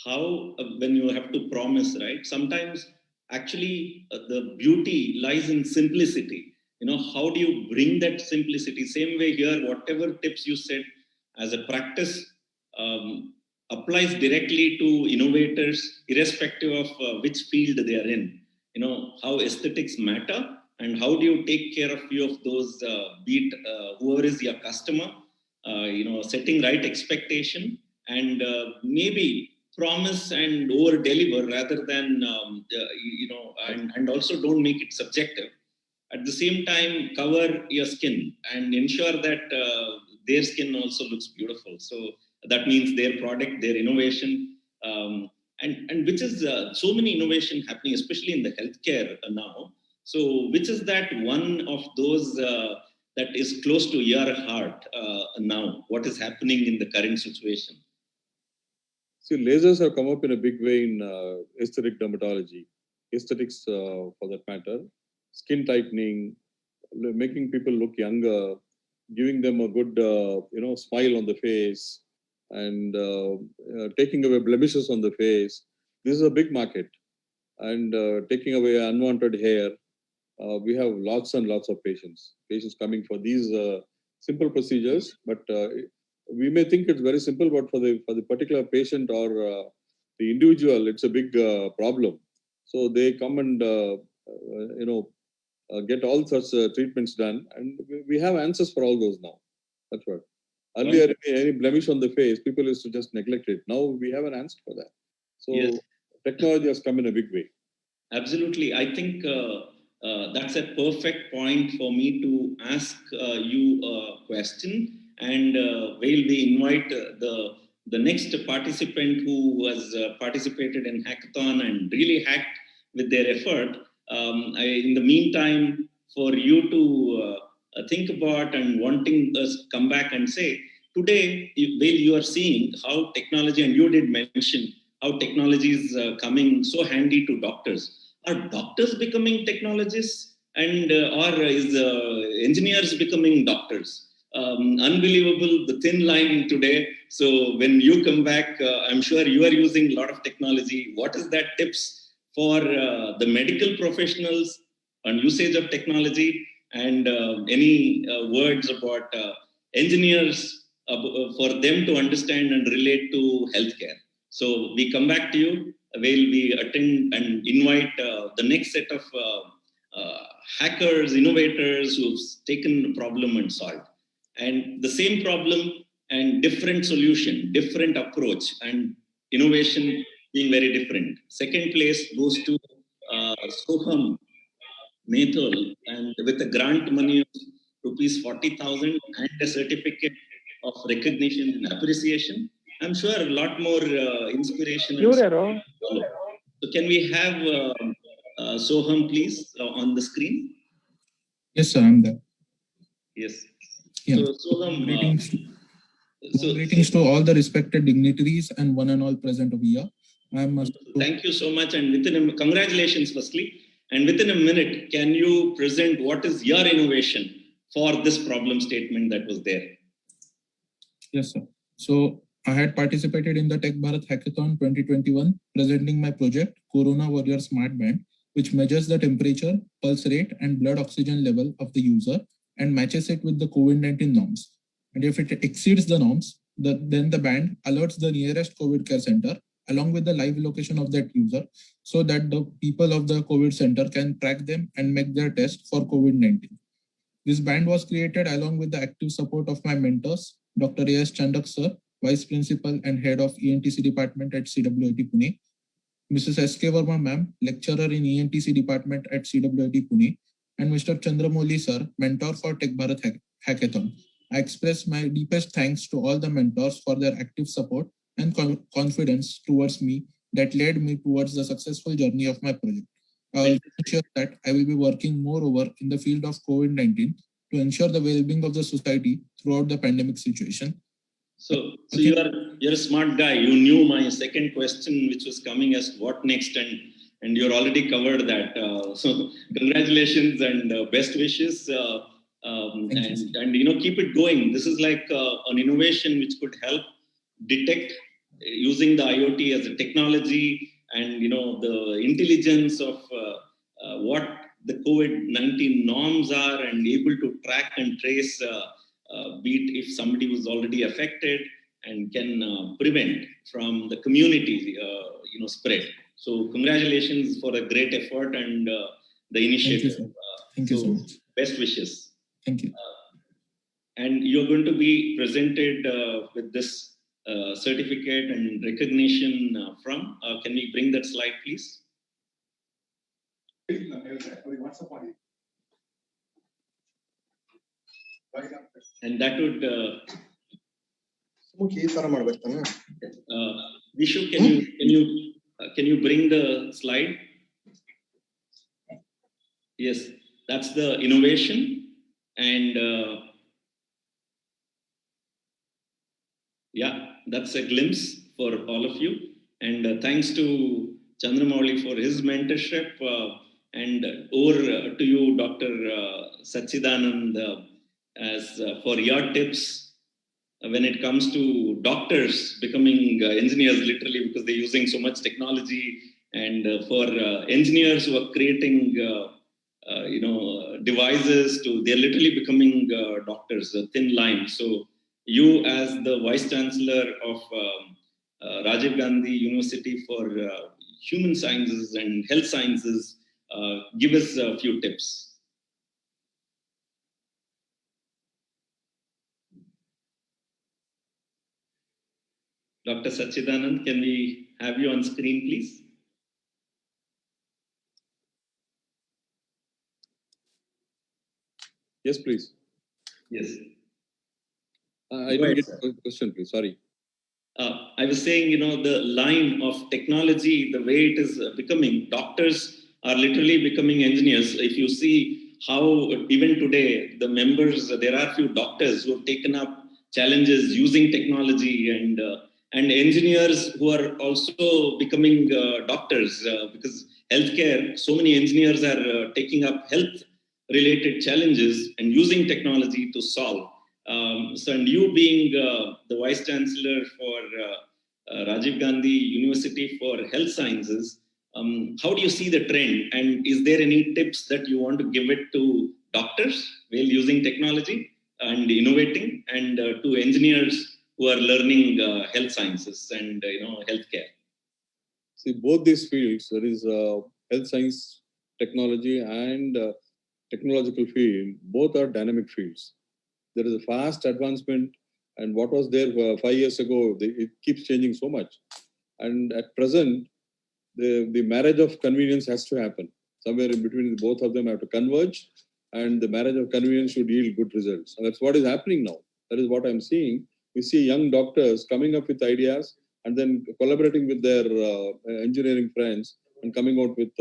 how when you have to promise, right? Sometimes actually the beauty lies in simplicity. How do you bring that simplicity? Same way here, whatever tips you said as a practice applies directly to innovators, irrespective of which field they are in. How aesthetics matter, and how do you take care of few of those, be it whoever is your customer, setting right expectation, and maybe promise and over deliver rather than, and also don't make it subjective. At the same time, cover your skin and ensure that their skin also looks beautiful. So that means their product, their innovation, and which is so many innovation happening, especially in the healthcare now. So which is that one of those that is close to your heart now? What is happening in the current situation? See, lasers have come up in a big way in aesthetic dermatology, aesthetics for that matter, skin tightening, making people look younger, giving them a good, smile on the face, and taking away blemishes on the face. This is a big market. and taking away unwanted hair. We have lots and lots of patients coming for these simple procedures, but we may think it's very simple, but for the particular patient or the individual, it's a big problem. So they come and get all such treatments done, and we have answers for all those now. That's what. Earlier, any blemish on the face, people used to just neglect it. Now we have an answer for that. So Yes. technology has come in a big way. Absolutely. I think that's a perfect point for me to ask you a question. And while we invite the next participant who has participated in hackathon and really hacked with their effort, in the meantime, for you to think about and wanting us come back and say, today, while you are seeing how technology, and you did mention how technology is coming so handy to doctors. Are doctors becoming technologists, and or is engineers becoming doctors? Unbelievable, the thin line today. So when you come back, I'm sure you are using a lot of technology. What is that tips for the medical professionals on usage of technology, and any words about engineers for them to understand and relate to healthcare? So we come back to you. We attend and invite the next set of hackers, innovators who've taken the problem and solved. And the same problem and different solution, different approach, and innovation being very different. Second place goes to Soham Methul, and with a grant money of rupees 40,000 and a certificate of recognition and appreciation. I'm sure a lot more inspiration. So can we have Soham, please, on the screen? Yes, sir, I'm there. Yes. Yeah. So Soham, greetings to all the respected dignitaries and one and all present over here. Thank you so much, and congratulations, firstly. And within a minute, can you present what is your innovation for this problem statement that was there? Yes, sir. So I had participated in the Tech Bharat Hackathon 2021, presenting my project, Corona Warrior Smart Band, which measures the temperature, pulse rate, and blood oxygen level of the user and matches it with the COVID-19 norms. And if it exceeds the norms, then the band alerts the nearest COVID care center along with the live location of that user, so that the people of the COVID center can track them and make their test for COVID-19. This band was created along with the active support of my mentors, Dr. A.S. Chandak sir, Vice Principal and Head of ENTC Department at CWIT Pune, Mrs. S.K. Verma ma'am, Lecturer in ENTC Department at CWIT Pune, and Mr. Chandramouli sir, Mentor for Tech Bharat Hackathon. I express my deepest thanks to all the mentors for their active support and confidence towards me that led me towards the successful journey of my project. I will ensure that I will be working moreover in the field of COVID-19 to ensure the well-being of the society throughout the pandemic situation. So you're a smart guy. You knew my second question, which was coming as what next, and you're already covered that. So congratulations and best wishes. And keep it going. This is like an innovation which could help detect using the IoT as a technology, and the intelligence of what the COVID-19 norms are, and able to track and trace, be it if somebody was already affected, and can prevent from the community spread. So congratulations for a great effort and the initiative. Thank you so much. Best wishes. Thank you. And you're going to be presented with this certificate and recognition from. Can we bring that slide, please? And that would. Vishu, can you bring the slide? Yes, that's the innovation, and yeah, that's a glimpse for all of you. And thanks to Chandramouli for his mentorship, and over to you, Dr. Sachidanand, as for your tips when it comes to doctors becoming engineers, literally, because they're using so much technology and for engineers who are creating devices they're literally becoming doctors, a thin line. So you as the Vice Chancellor of Rajiv Gandhi University for Human Sciences and Health Sciences, give us a few tips. Dr. Sachidanand, can we have you on screen, please? Yes, please. Yes. I didn't get the question, please. Sorry. I was saying, the line of technology, the way it is becoming, doctors are literally becoming engineers. If you see how even today, the members, there are few doctors who have taken up challenges using technology, and engineers who are also becoming doctors, because healthcare, so many engineers are taking up health related challenges and using technology to solve. And you being the Vice Chancellor for Rajiv Gandhi University for Health Sciences, how do you see the trend? And is there any tips that you want to give it to doctors while using technology and innovating, and to engineers who are learning health sciences and healthcare? See, both these fields, there is health science, technology, and technological field, both are dynamic fields. There is a fast advancement, and what was there 5 years ago, it keeps changing so much. And at present, the marriage of convenience has to happen. Somewhere in between, both of them have to converge, and the marriage of convenience should yield good results. And that's what is happening now. That is what I'm seeing. We see young doctors coming up with ideas and then collaborating with their engineering friends and coming out with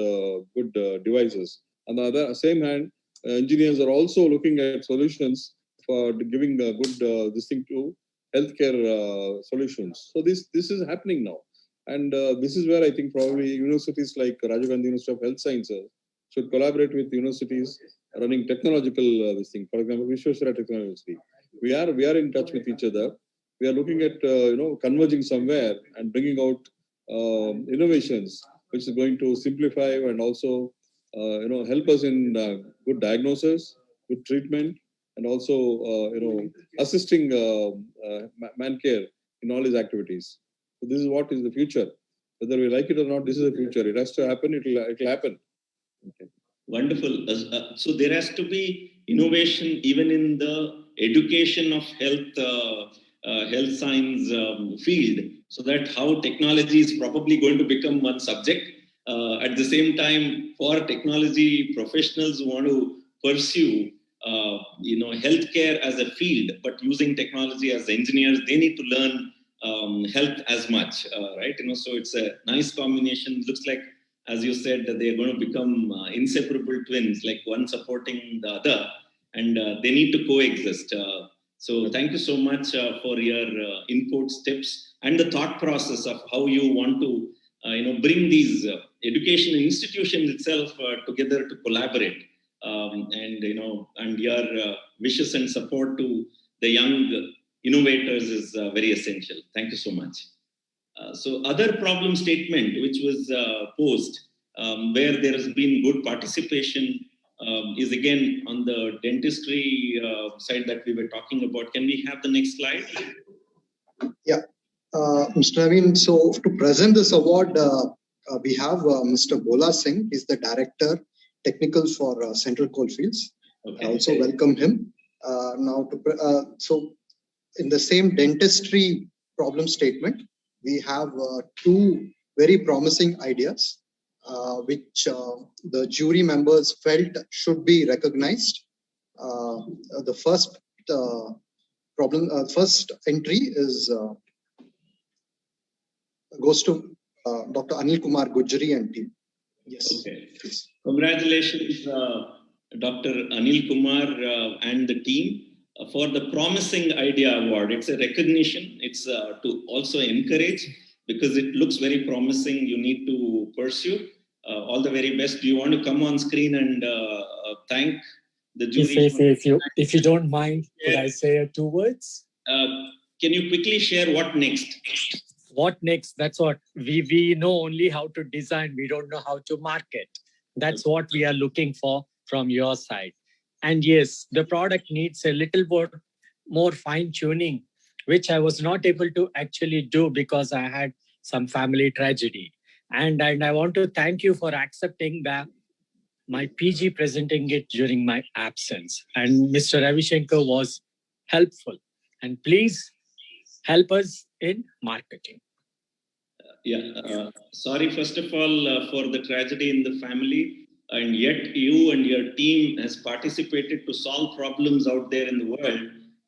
good devices. On the other same hand, engineers are also looking at solutions for giving a good this thing to healthcare solutions. So this is happening now, and this is where I think probably universities like Rajiv Gandhi University of Health Sciences should collaborate with universities running technological this thing. For example, Vishwashraya Technology. We are in touch with each other. We are looking at converging somewhere and bringing out innovations which is going to simplify and also help us in good diagnosis, good treatment, and also assisting man care in all his activities. So this is what is the future. Whether we like it or not, this is the future. It has to happen. It'll happen. Okay. Wonderful. So there has to be innovation even in the education of health science field, so that how technology is probably going to become one subject. At the same time, for technology professionals who want to pursue healthcare as a field, but using technology as engineers, they need to learn health as much, right? So it's a nice combination. Looks like, as you said, that they are going to become inseparable twins, like one supporting the other, and they need to coexist. So thank you so much for your inputs, tips, and the thought process of how you want to bring these educational institutions itself together to collaborate, and your wishes and support to the young innovators is very essential. Thank you so much. So other problem statement which was posed, where there has been good participation, is again on the dentistry side that we were talking about. Can we have the next slide? Yeah, Mr. Naveen, so to present this award, we have Mr. Bola Singh. He's the Director, Technical for Central Coalfields. Okay. I also welcome him. So in the same dentistry problem statement, we have two very promising ideas, which the jury members felt should be recognized. The first first entry is goes to Dr. Anil Kumar Gujri and team. Yes. Okay. Please. Congratulations, Dr. Anil Kumar and the team for the Promising Idea Award. It's a recognition. It's to also encourage, because it looks very promising. You need to pursue. All the very best. Do you want to come on screen and thank the jury? If you don't mind, could I say 2 words? Can you quickly share what next? what next? That's what we know only how to design. We don't know how to market. That's what we are looking for from your side. And yes, the product needs a little more fine tuning, which I was not able to actually do because I had some family tragedy. And I want to thank you for accepting my PG presenting it during my absence. And Mr. Ravi Shankar was helpful. And please help us in marketing. Sorry, first of all, for the tragedy in the family. And yet you and your team has participated to solve problems out there in the world.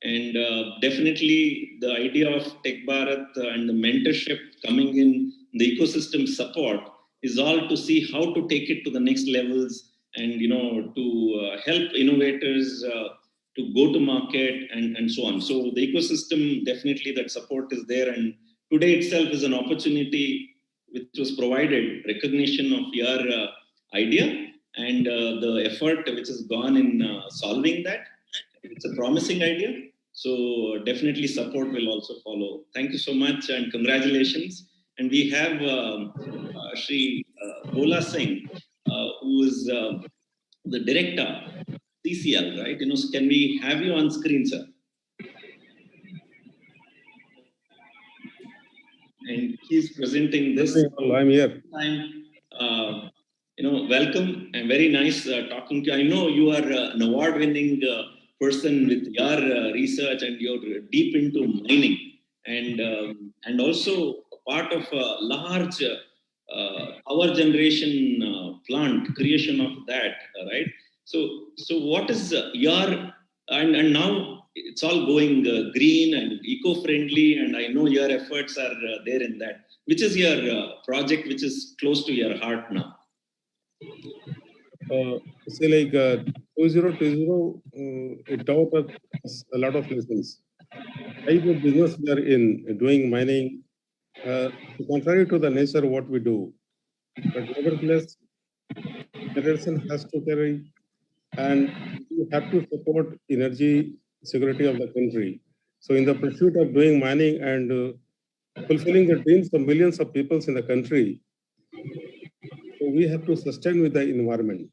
And definitely the idea of Tech Bharat and the mentorship coming in, the ecosystem support is all to see how to take it to the next levels and, to help innovators to go to market and so on. So the ecosystem, definitely that support is there. And today itself is an opportunity which was provided, recognition of your idea and the effort which has gone in solving that. It's a promising idea. So definitely support will also follow. Thank you so much and congratulations. And we have Shri Bhola Singh, who is the director, CCL, right? Can we have you on screen, sir? And he's presenting this. I'm here. Welcome and very nice talking to you. I know you are an award-winning person with your research and you're deep into mining and also part of a large power generation plant creation of that, right? So what is your and now it's all going green and eco-friendly, and I know your efforts are there in that. Which is your project which is close to your heart now? Say like 2020, it taught us a lot of lessons. Type of business we are in, doing mining, contrary to the nature of what we do. But nevertheless, generation has to carry, and we have to support energy security of the country. So in the pursuit of doing mining and fulfilling the dreams of millions of people in the country, so we have to sustain with the environment.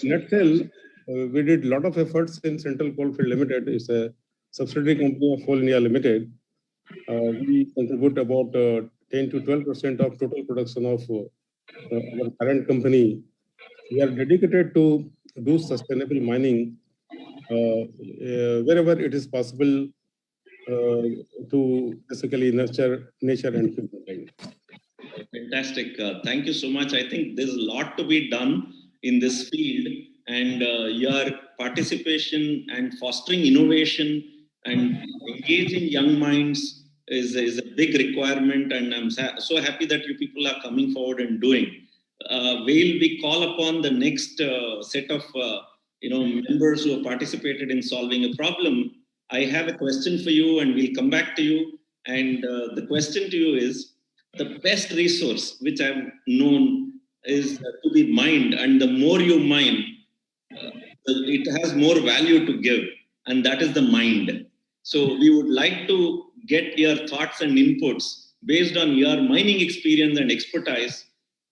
Nutshell, we did a lot of efforts in Central Coalfield Limited. It's a subsidiary company of Coal India Limited. We contribute about 10 to 12% of total production of our parent company. We are dedicated to do sustainable mining wherever it is possible to basically nurture nature and humankind. Fantastic. Thank you so much. I think there's a lot to be done in this field, and your participation and fostering innovation and engaging young minds is a big requirement, and I'm so happy that you people are coming forward and doing. We call upon the next set of members who have participated in solving a problem. I have a question for you, and we'll come back to you. And the question to you is, the best resource which I've known is to be mined, and the more you mine, it has more value to give, and that is the mind. So we would like to get your thoughts and inputs based on your mining experience and expertise.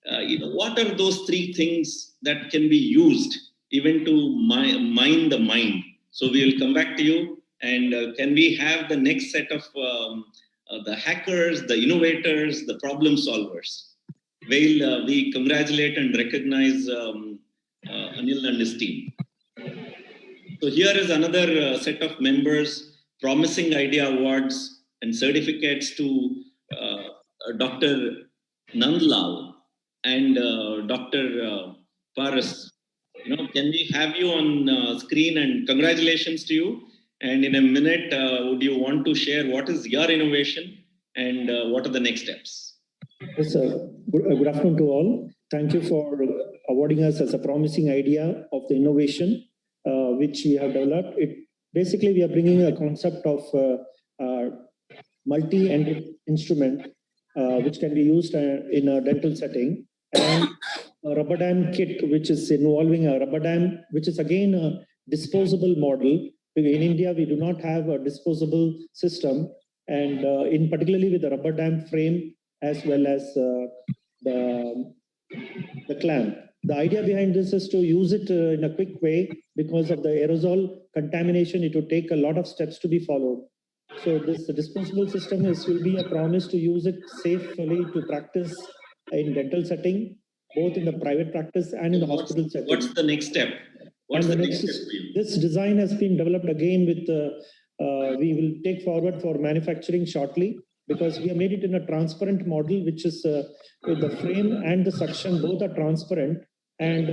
What are those three things that can be used even to mine the mind? So we will come back to you, and can we have the next set of the hackers, the innovators, the problem solvers? We congratulate and recognize Anil and his team. So here is another set of members, Promising Idea Awards and certificates to Dr. Nandlal and Dr. Paras. Can we have you on screen? And congratulations to you. And in a minute, would you want to share what is your innovation and what are the next steps? Yes, sir. Good afternoon to all. Thank you for awarding us as a promising idea of the innovation which we have developed. Basically, we are bringing a concept of multi-ended instrument which can be used in a dental setting, and a rubber dam kit which is involving a rubber dam, which is again a disposable model. In India, we do not have a disposable system, and in particularly with the rubber dam frame as well as the clamp. The idea behind this is to use it in a quick way because of the aerosol contamination. It would take a lot of steps to be followed. So this disposable system will be a promise to use it safely to practice in dental setting, both in the private practice and in the hospital setting. What's the next step? What's the next step for you? This design has been developed again with, we will take forward for manufacturing shortly because we have made it in a transparent model, which is with the frame and the suction, both are transparent, and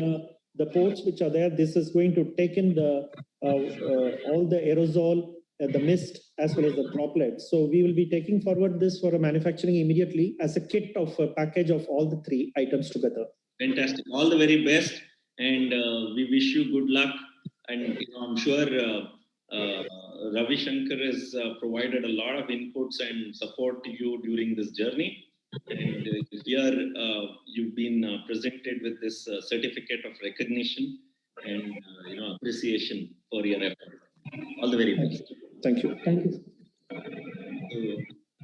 the ports which are there, this is going to take in the all the aerosol, the mist, as well as the droplets. So we will be taking forward this for a manufacturing immediately as a kit of a package of all the 3 items together. Fantastic. All the very best. And we wish you good luck. And I'm sure Ravi Shankar has provided a lot of inputs and support to you during this journey. And here you've been presented with this certificate of recognition and appreciation for your effort. All the very best. Thank you. Thank you.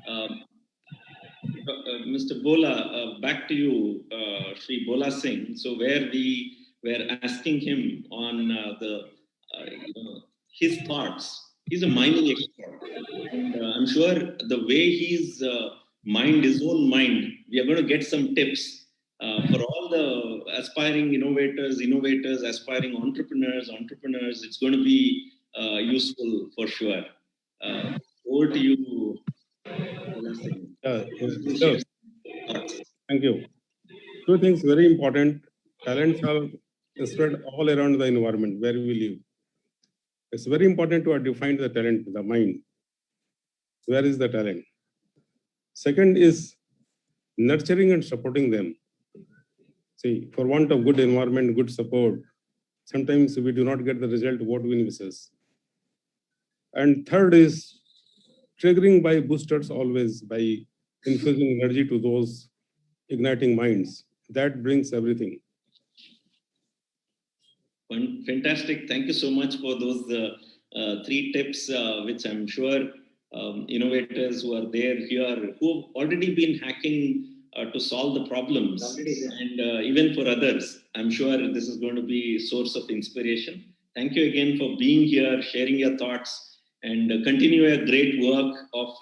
So, Mr. Bola, back to you, Sri Bola Singh. So where we were asking him on his thoughts. He's a mining expert. And I'm sure the way he's mined his own mind, we are going to get some tips for all the aspiring innovators, aspiring entrepreneurs. It's going to be useful for sure. Over to you. Sure. Thank you. 2 things very important. Talents are spread all around the environment where we live. It's very important to define the talent, the mind. Where is the talent? Second is nurturing and supporting them. See, for want of good environment, good support, sometimes we do not get the result what we envisage. And third is triggering by boosters always, by infusing energy to those igniting minds. That brings everything. Fantastic. Thank you so much for those 3 tips, which I'm sure innovators who are there here, who have already been hacking to solve the problems, and even for others, I'm sure this is going to be a source of inspiration. Thank you again for being here, sharing your thoughts, and continue a great work of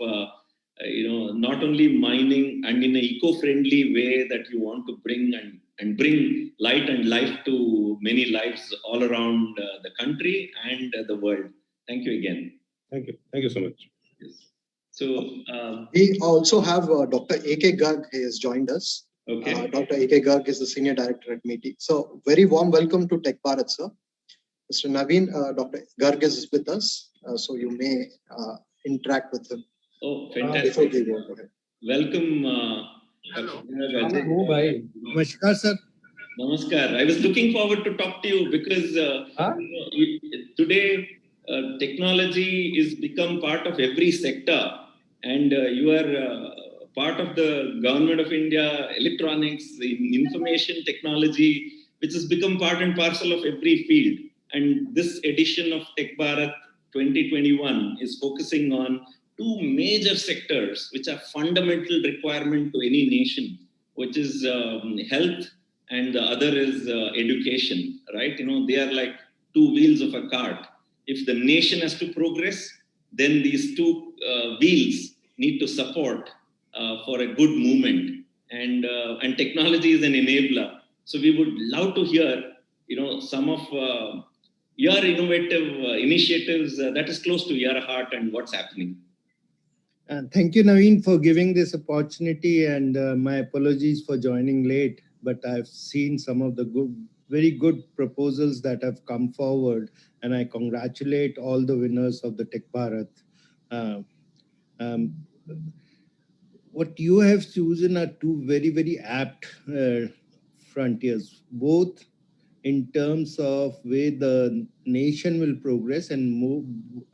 not only mining and in an eco-friendly way that you want to bring and bring light and life to many lives all around the country and the world. Thank you again. Thank you. Thank you so much. Yes. So we also have Dr. A.K. Garg. He has joined us. Okay. Dr. A.K. Garg is the Senior Director at METI. So very warm welcome to Tech Bharat, sir. Mr. Naveen, Dr. Garg is with us, so you may interact with him. Oh, fantastic. Welcome. Hello. Namaskar, sir. Namaskar. I was looking forward to talk to you because today technology is become part of every sector, and you are part of the Government of India electronics, information technology, which has become part and parcel of every field. And this edition of Tech Bharat 2021 is focusing on 2 major sectors which are fundamental requirement to any nation, which is health and the other is education, right? They are like 2 wheels of a cart. If the nation has to progress, then these 2 wheels need to support for a good movement. And technology is an enabler. So we would love to hear, some of your innovative initiatives that is close to your heart and what's happening. Thank you, Naveen, for giving this opportunity, and my apologies for joining late, but I've seen some of the very good proposals that have come forward, and I congratulate all the winners of the Tech Bharat. What you have chosen are 2 very, very apt frontiers, both in terms of where the nation will progress and move,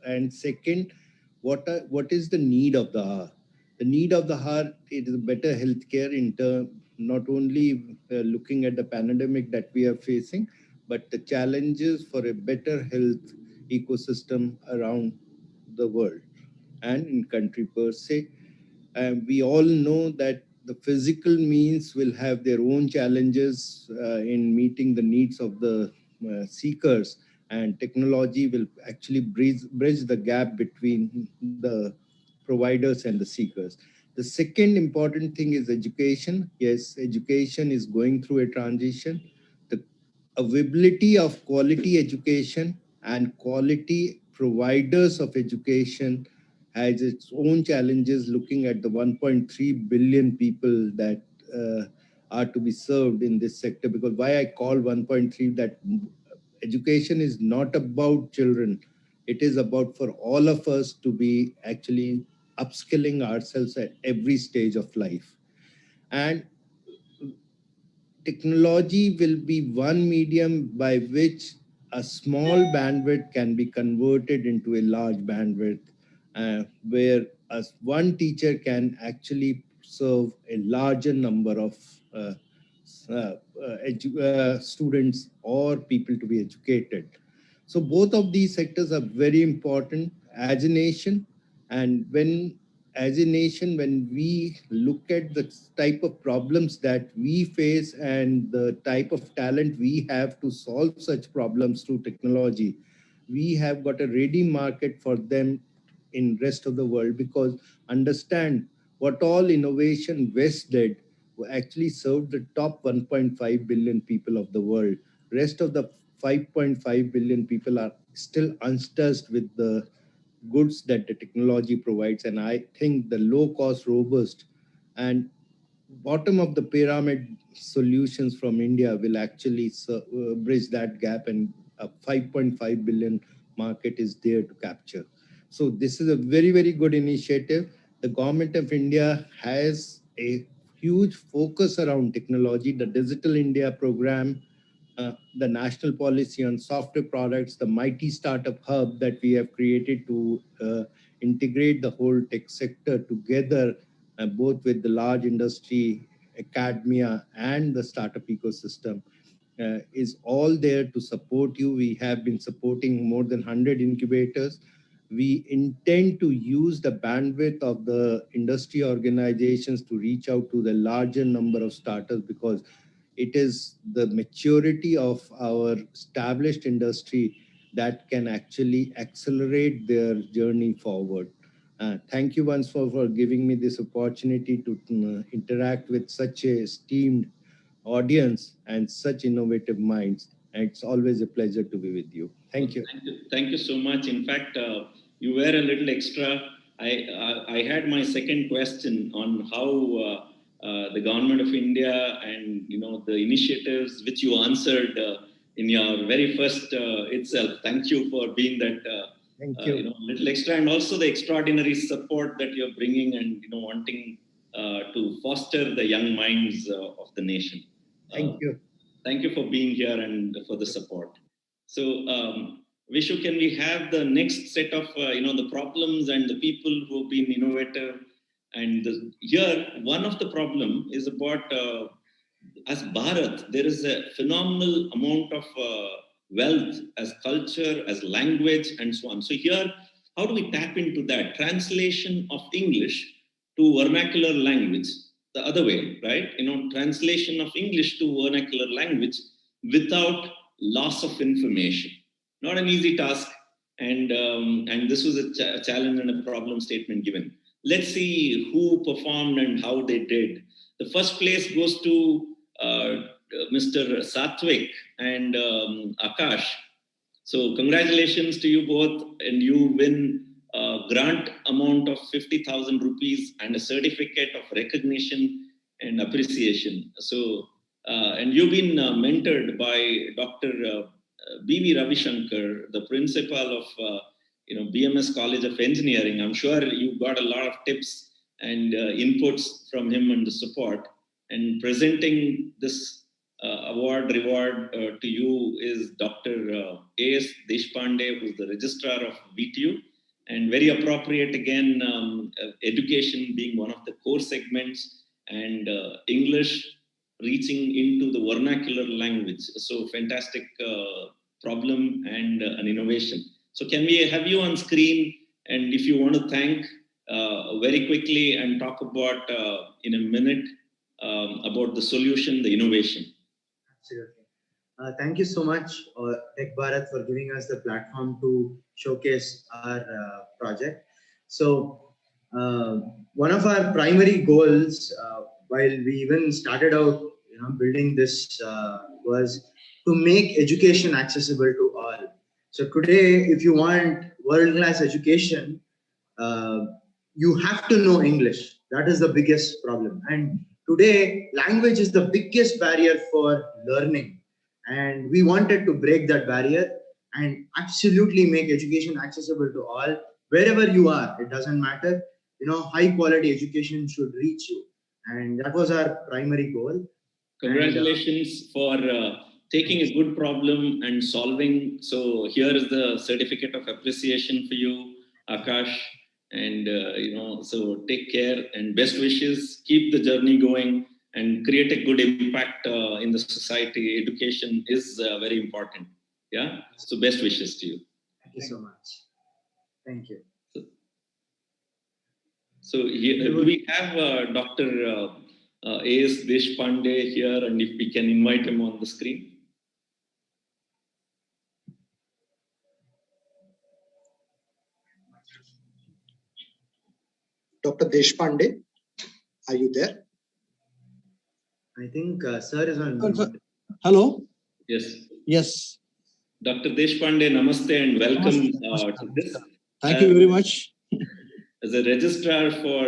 and second, what is the need of the hour? The need of the hour is better healthcare in terms, not only looking at the pandemic that we are facing, but the challenges for a better health ecosystem around the world. and in country per se. We all know that the physical means will have their own challenges in meeting the needs of the seekers, and technology will actually bridge the gap between the providers and the seekers. The second important thing is education. Yes, education is going through a transition. The availability of quality education and quality providers of education has its own challenges, looking at the 1.3 billion people that are to be served in this sector. Because why I call 1.3, that education is not about children. It is about for all of us to be actually upskilling ourselves at every stage of life. And technology will be one medium by which a small bandwidth can be converted into a large bandwidth, where one teacher can actually serve a larger number of students or people to be educated. So both of these sectors are very important as a nation. And as a nation, when we look at the type of problems that we face and the type of talent we have to solve such problems through technology, we have got a ready market for them in rest of the world, because understand what all innovation West did actually served the top 1.5 billion people of the world. Rest of the 5.5 billion people are still untouched with the goods that the technology provides. And I think the low cost, robust, and bottom of the pyramid solutions from India will actually bridge that gap, and a 5.5 billion market is there to capture. So this is a very, very good initiative. The government of India has a huge focus around technology. The Digital India program, the national policy on software products, the mighty startup hub that we have created to integrate the whole tech sector together, both with the large industry, academia, and the startup ecosystem, is all there to support you. We have been supporting more than 100 incubators. We intend to use the bandwidth of the industry organizations to reach out to the larger number of startups, because it is the maturity of our established industry that can actually accelerate their journey forward. Thank you once for giving me this opportunity to interact with such a esteemed audience and such innovative minds. And it's always a pleasure to be with you. Thank you. Thank you so much. In fact, you were a little extra. I had my second question on how the government of India and the initiatives which you answered in your very first itself. Thank you for being that Thank you. Little extra, and also the extraordinary support that you're bringing and wanting to foster the young minds of the nation. Thank you. Thank you for being here and for the support. So Vishu, can we have the next set of the problems and the people who have been innovative? And here, one of the problem is about, as Bharat, there is a phenomenal amount of wealth as culture, as language, and so on. So here, how do we tap into that? Translation of English to vernacular language, the other way, right? Translation of English to vernacular language without loss of information. Not an easy task. And this was a challenge and a problem statement given. Let's see who performed and how they did. The first place goes to Mr. Satvik and Akash. So congratulations to you both, and you win a grant amount of 50,000 rupees and a certificate of recognition and appreciation. So, and you've been mentored by Dr. B.V. Ravishankar, the principal of BMS College of Engineering. I'm sure you got a lot of tips and inputs from him and the support. And presenting this reward to you is Dr. A.S. Deshpande, who's the registrar of VTU. And very appropriate again, education being one of the core segments, and English reaching into the vernacular language. So fantastic problem and an innovation. So can we have you on screen And if you want to thank very quickly and talk about in a minute about the solution, the innovation. Absolutely. Thank you so much, Tech Bharat, for giving us the platform to showcase our project. So, one of our primary goals, while we even started out, building this, was to make education accessible to all. So today, if you want world-class education, you have to know English. That is the biggest problem. And today, language is the biggest barrier for learning. And we wanted to break that barrier and absolutely make education accessible to all, wherever you are. It doesn't matter. High quality education should reach you. And that was our primary goal. Congratulations for taking a good problem and solving. So here is the certificate of appreciation for you, Akash. And, so take care and best wishes. Keep the journey going and create a good impact in the society. Education is very important. Yeah. So best wishes to you. Thank you so much. Thank you. So here, we have Dr. A.S. Deshpande here, and if we can invite him on the screen. Dr. Deshpande, are you there? I think sir is on mute. Hello? Yes. Yes. Dr. Deshpande, namaste and welcome to this. Thank you very much. As a registrar for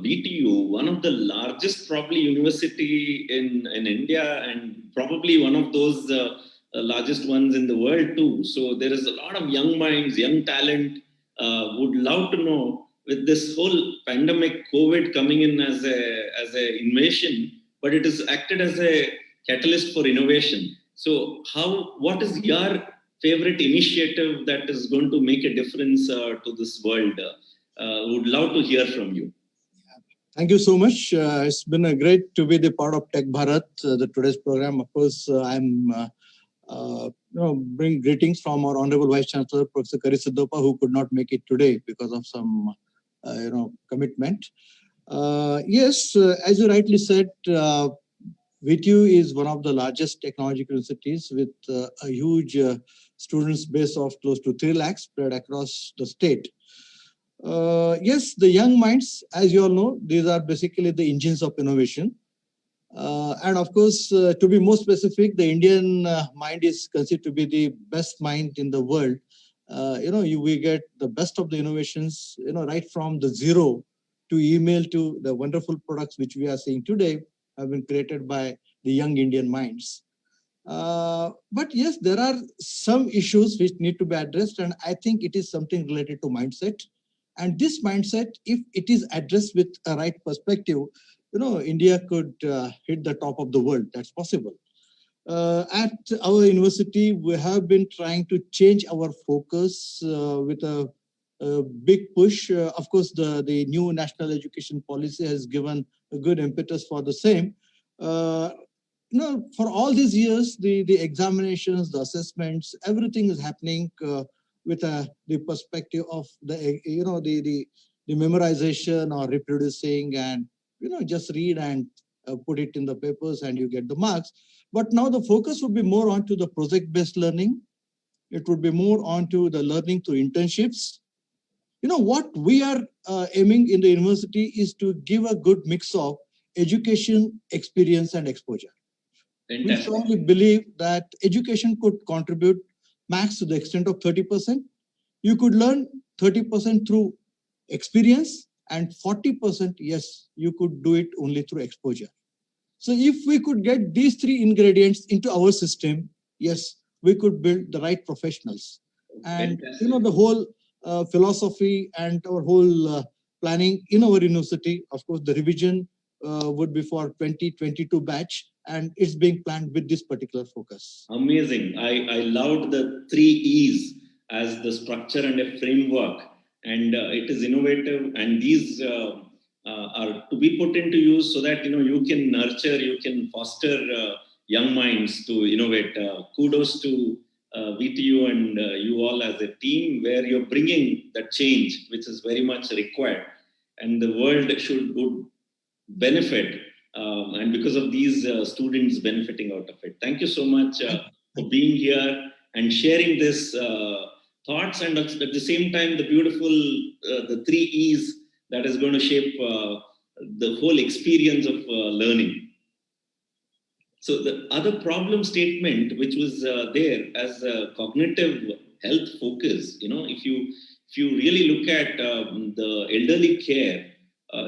VTU, one of the largest probably university in India and probably one of those largest ones in the world too. So there is a lot of young minds, young talent, would love to know with this whole pandemic, COVID coming in as a invasion, but it has acted as a catalyst for innovation. So what is your favorite initiative that is going to make a difference to this world? Would love to hear from you. Thank you so much. It's been great to be the part of Tech Bharat, the today's program. Of course, I'm bring greetings from our Honorable Vice Chancellor, Professor Kari Siddhoppa, who could not make it today because of some commitment. Yes, as you rightly said, VTU is one of the largest technological universities with a huge students base of close to 3 lakhs spread across the state. Yes, the young minds, as you all know, these are basically the engines of innovation. And of course, to be more specific, the Indian mind is considered to be the best mind in the world. We get the best of the innovations, right from the zero to email to the wonderful products which we are seeing today have been created by the young Indian minds. But yes, there are some issues which need to be addressed, and I think it is something related to mindset. And this mindset, if it is addressed with a right perspective, India could hit the top of the world. That's possible. At our university, we have been trying to change our focus with a big push. Of course, the new national education policy has given a good impetus for the same. For all these years, the examinations, the assessments, everything is happening with the perspective of the memorization or reproducing and just read and put it in the papers and you get the marks. But now the focus would be more onto the project-based learning. It would be more onto the learning through internships. What we are aiming in the university is to give a good mix of education, experience, and exposure. Fantastic. We strongly believe that education could contribute max to the extent of 30%. You could learn 30% through experience and 40%, yes, you could do it only through exposure. So if we could get these 3 ingredients into our system, yes, we could build the right professionals. And the whole philosophy and our whole planning in our university, of course, the revision would be for 2022 batch, and it's being planned with this particular focus. Amazing. I loved the 3 E's as the structure and a framework, and it is innovative, and these are to be put into use so that you can nurture, you can foster young minds to innovate. Kudos to VTU and you all as a team, where you're bringing that change, which is very much required, and the world would benefit, and because of these students benefiting out of it. Thank you so much for being here and sharing this thoughts, and at the same time, the beautiful, the 3 E's that is going to shape the whole experience of learning. So the other problem statement, which was there as a cognitive health focus, if you really look at the elderly care,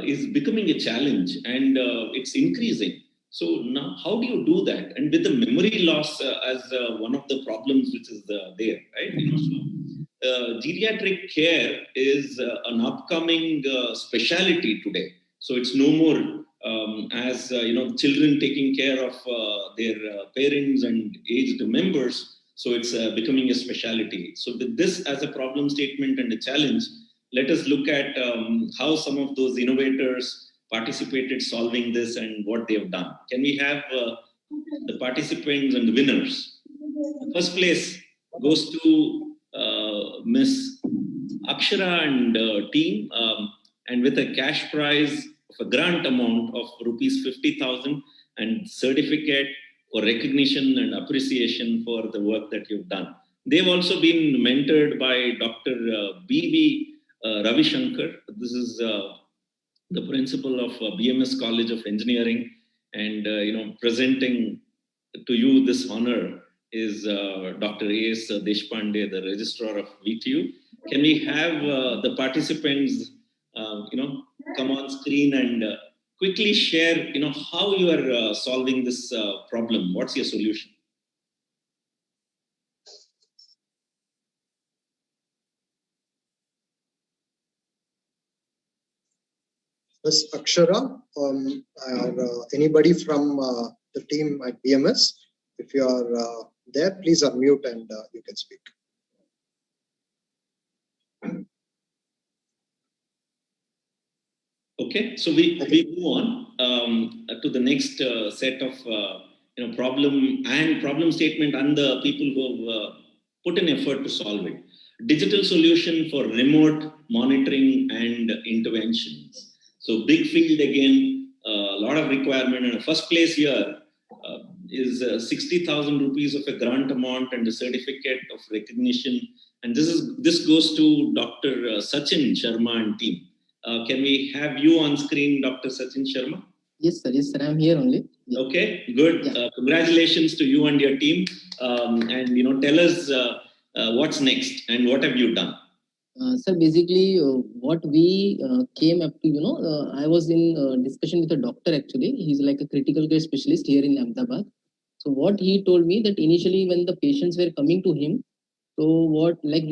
is becoming a challenge, and it's increasing. So now, how do you do that? And with the memory loss as one of the problems which is there, right? Geriatric care is an upcoming specialty today. So it's no more as children taking care of their parents and aged members. So it's becoming a specialty. So with this as a problem statement and a challenge, let us look at how some of those innovators participated solving this and what they have done. Can we have the participants and the winners? First place goes to Miss Akshara and team, and with a cash prize of a grant amount of rupees 50,000 and certificate for recognition and appreciation for the work that you've done. They've also been mentored by Dr. B.V. Ravi Shankar. This is the principal of BMS College of Engineering, and presenting to you this honor is Dr. A.S. Deshpande, the registrar of VTU. Can we have the participants, come on screen and quickly share, how you are solving this problem? What's your solution? Ms. Akshara, or anybody from the team at BMS, if you are there, please unmute and you can speak. Okay, so we move on to the next set of problem statement and the people who have put an effort to solve it. Digital solution for remote monitoring and interventions. So big field again, a lot of requirement, and the first place here is 60,000 rupees of a grant amount and a certificate of recognition. And this goes to Dr. Sachin Sharma and team. Can we have you on screen, Dr. Sachin Sharma? Yes, sir. Yes, sir. I'm here only. Yeah. Okay, good. Yeah. Congratulations to you and your team. And tell us what's next and what have you done? Sir, basically, what we came up to, I was in discussion with a doctor actually. He's like a critical care specialist here in Ahmedabad. So what he told me that initially when the patients were coming to him, so what like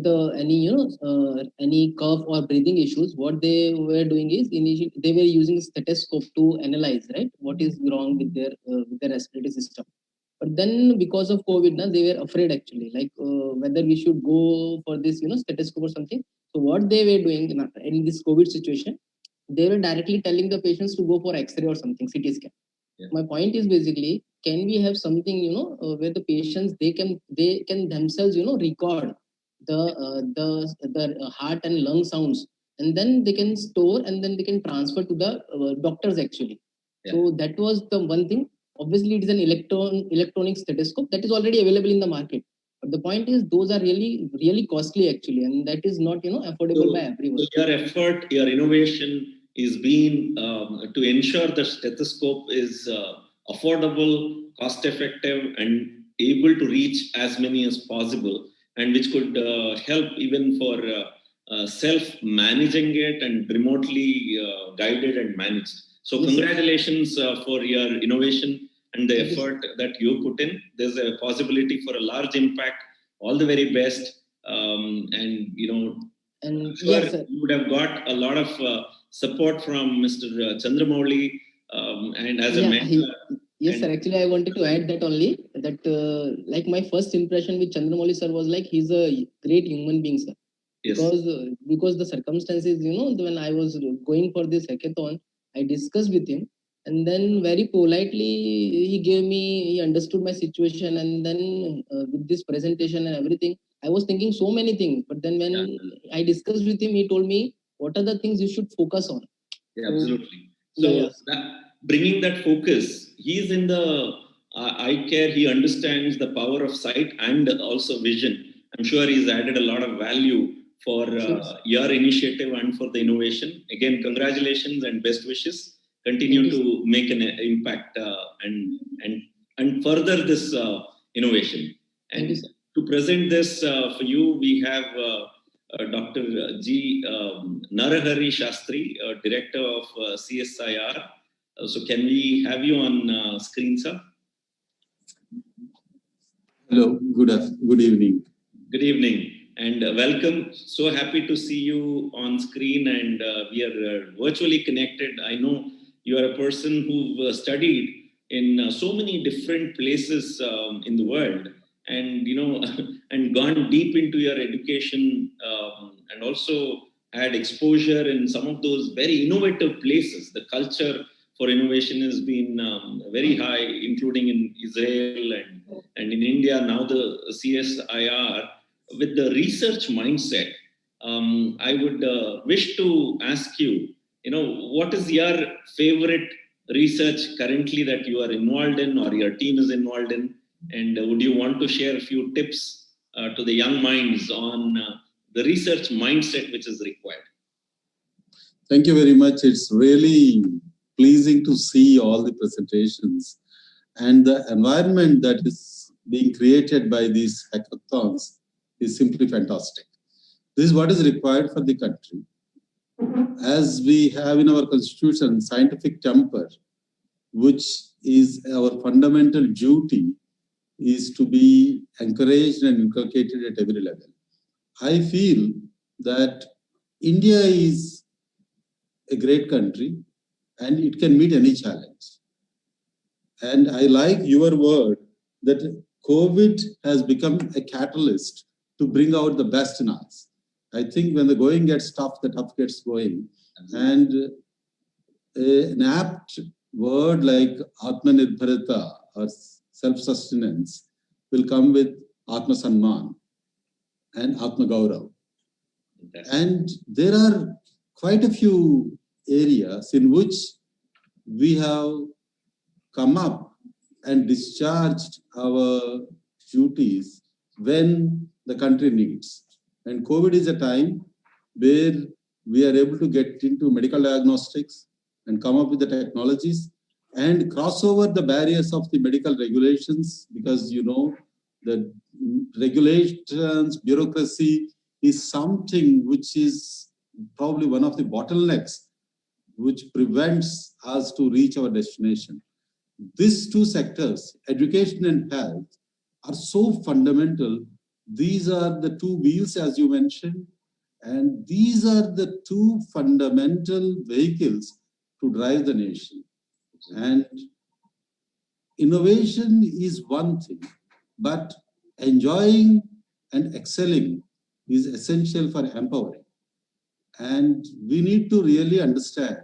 any cough or breathing issues, what they were doing is initially they were using a stethoscope to analyze, right, what is wrong with their respiratory system. But then because of COVID, now they were afraid actually, like whether we should go for this, stethoscope or something. So what they were doing in this COVID situation, they were directly telling the patients to go for X-ray or something, CT scan. Yeah. My point is basically, can we have something, where the patients they can themselves, record the heart and lung sounds, and then they can store and then they can transfer to the doctors actually. Yeah. So that was the one thing. Obviously, it is an electronic stethoscope that is already available in the market. But the point is, those are really, really costly actually, and that is not, affordable by everyone. So your effort, your innovation is being to ensure the stethoscope is affordable, cost-effective, and able to reach as many as possible, and which could help even for self-managing it and remotely guided and managed. So congratulations for your innovation and the effort that you put in. There's a possibility for a large impact. All the very best. And sure, yes, you would have got a lot of support from Mr. Chandramouli and as a mentor. Yes, sir. Actually, I wanted to add that only, that like my first impression with Chandramouli sir was like he's a great human being, sir. Yes. Because the circumstances, when I was going for this hackathon, I discussed with him, And then very politely he understood my situation. And then with this presentation and everything, I was thinking so many things. But then when I discussed with him, he told me, what are the things you should focus on? Yeah, absolutely. So bringing that focus, he is in the eye care. He understands the power of sight and also vision. I'm sure he's added a lot of value for your initiative and for the innovation. Again, congratulations and best wishes. Continue to make an impact and further this innovation. And to present this for you, we have Dr. G. Narahari Shastri, Director of CSIR. So can we have you on screen, sir? Hello, good evening. Good evening and welcome. So happy to see you on screen, and we are virtually connected. I know you are a person who studied in so many different places in the world, and and gone deep into your education, and also had exposure in some of those very innovative places. The culture for innovation has been very high, including in Israel and in India. Now the CSIR with the research mindset. I would wish to ask you, what is your favorite research currently that you are involved in or your team is involved in? And would you want to share a few tips to the young minds on the research mindset which is required? Thank you very much. It's really pleasing to see all the presentations and the environment that is being created by these hackathons is simply fantastic. This is what is required for the country. As we have in our constitution, scientific temper, which is our fundamental duty, is to be encouraged and inculcated at every level. I feel that India is a great country and it can meet any challenge. And I like your word that COVID has become a catalyst to bring out the best in us. I think when the going gets tough, the tough gets going. And an apt word like Atmanirbharata or self-sustenance will come with Atma Sanman and Atma Gaurav. And there are quite a few areas in which we have come up and discharged our duties when the country needs. And COVID is a time where we are able to get into medical diagnostics and come up with the technologies and cross over the barriers of the medical regulations, because the regulations, bureaucracy is something which is probably one of the bottlenecks which prevents us to reach our destination. These two sectors, education and health, are so fundamental. These are the two wheels, as you mentioned, and these are the two fundamental vehicles to drive the nation. And innovation is one thing, but enjoying and excelling is essential for empowering. And we need to really understand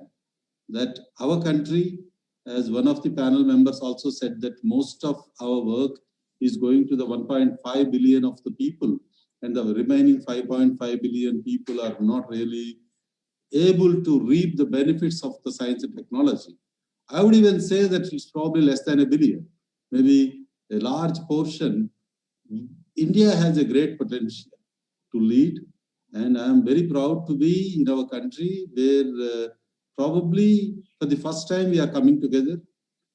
that our country, as one of the panel members also said, that most of our work is going to the 1.5 billion of the people, and the remaining 5.5 billion people are not really able to reap the benefits of the science and technology. I would even say that it's probably less than a billion, maybe a large portion. India has a great potential to lead, and I'm very proud to be in our country where probably for the first time we are coming together.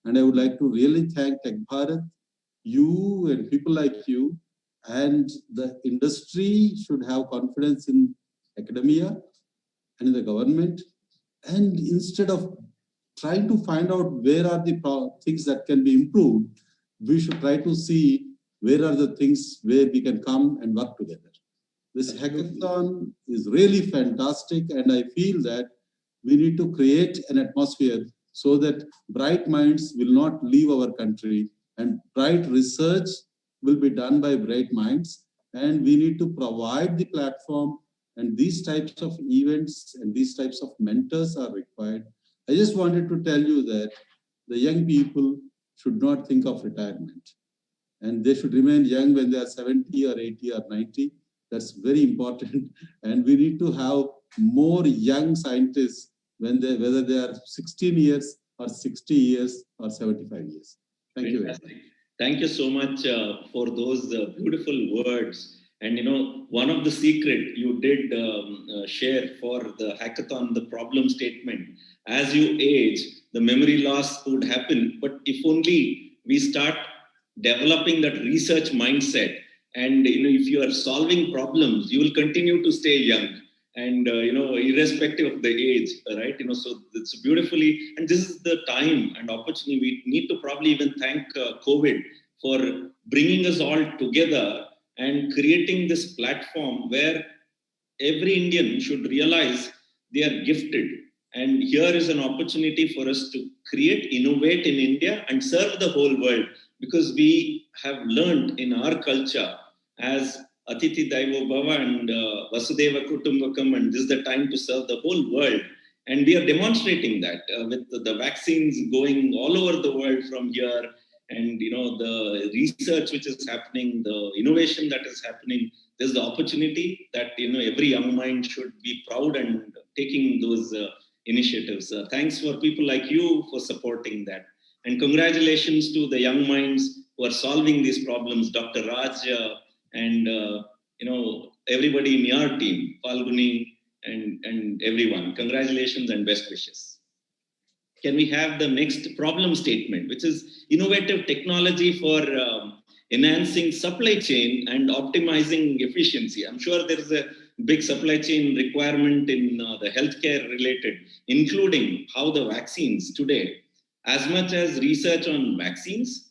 And I would like to really thank Tech Bharat, you and people like you, and the industry should have confidence in academia and in the government. And instead of trying to find out where are the things that can be improved, we should try to see where are the things where we can come and work together. This hackathon is really fantastic, and I feel that we need to create an atmosphere so that bright minds will not leave our country, and bright research will be done by bright minds. And we need to provide the platform, and these types of events and these types of mentors are required. I just wanted to tell you that the young people should not think of retirement. And they should remain young when they are 70 or 80 or 90. That's very important. And we need to have more young scientists whether they are 16 years or 60 years or 75 years. Thank you very much. Thank you so much for those beautiful words. And one of the secret you did share for the hackathon, the problem statement. As you age, the memory loss would happen. But if only we start developing that research mindset, and if you are solving problems, you will continue to stay young. And irrespective of the age, right? So it's beautifully, and this is the time and opportunity. We need to probably even thank COVID for bringing us all together and creating this platform where every Indian should realize they are gifted. And here is an opportunity for us to create, innovate in India and serve the whole world, because we have learned in our culture as Atithi Daivo Bhava and Vasudeva Kutumbakam, and this is the time to serve the whole world. And we are demonstrating that with the vaccines going all over the world from here, and the research which is happening, the innovation that is happening. There's the opportunity that every young mind should be proud and taking those initiatives. Thanks for people like you for supporting that, and congratulations to the young minds who are solving these problems, Dr. Raj. And everybody in your team, Falguni and everyone, congratulations and best wishes. Can we have the next problem statement, which is innovative technology for enhancing supply chain and optimizing efficiency? I'm sure there is a big supply chain requirement in the healthcare related, including how the vaccines today, as much as research on vaccines,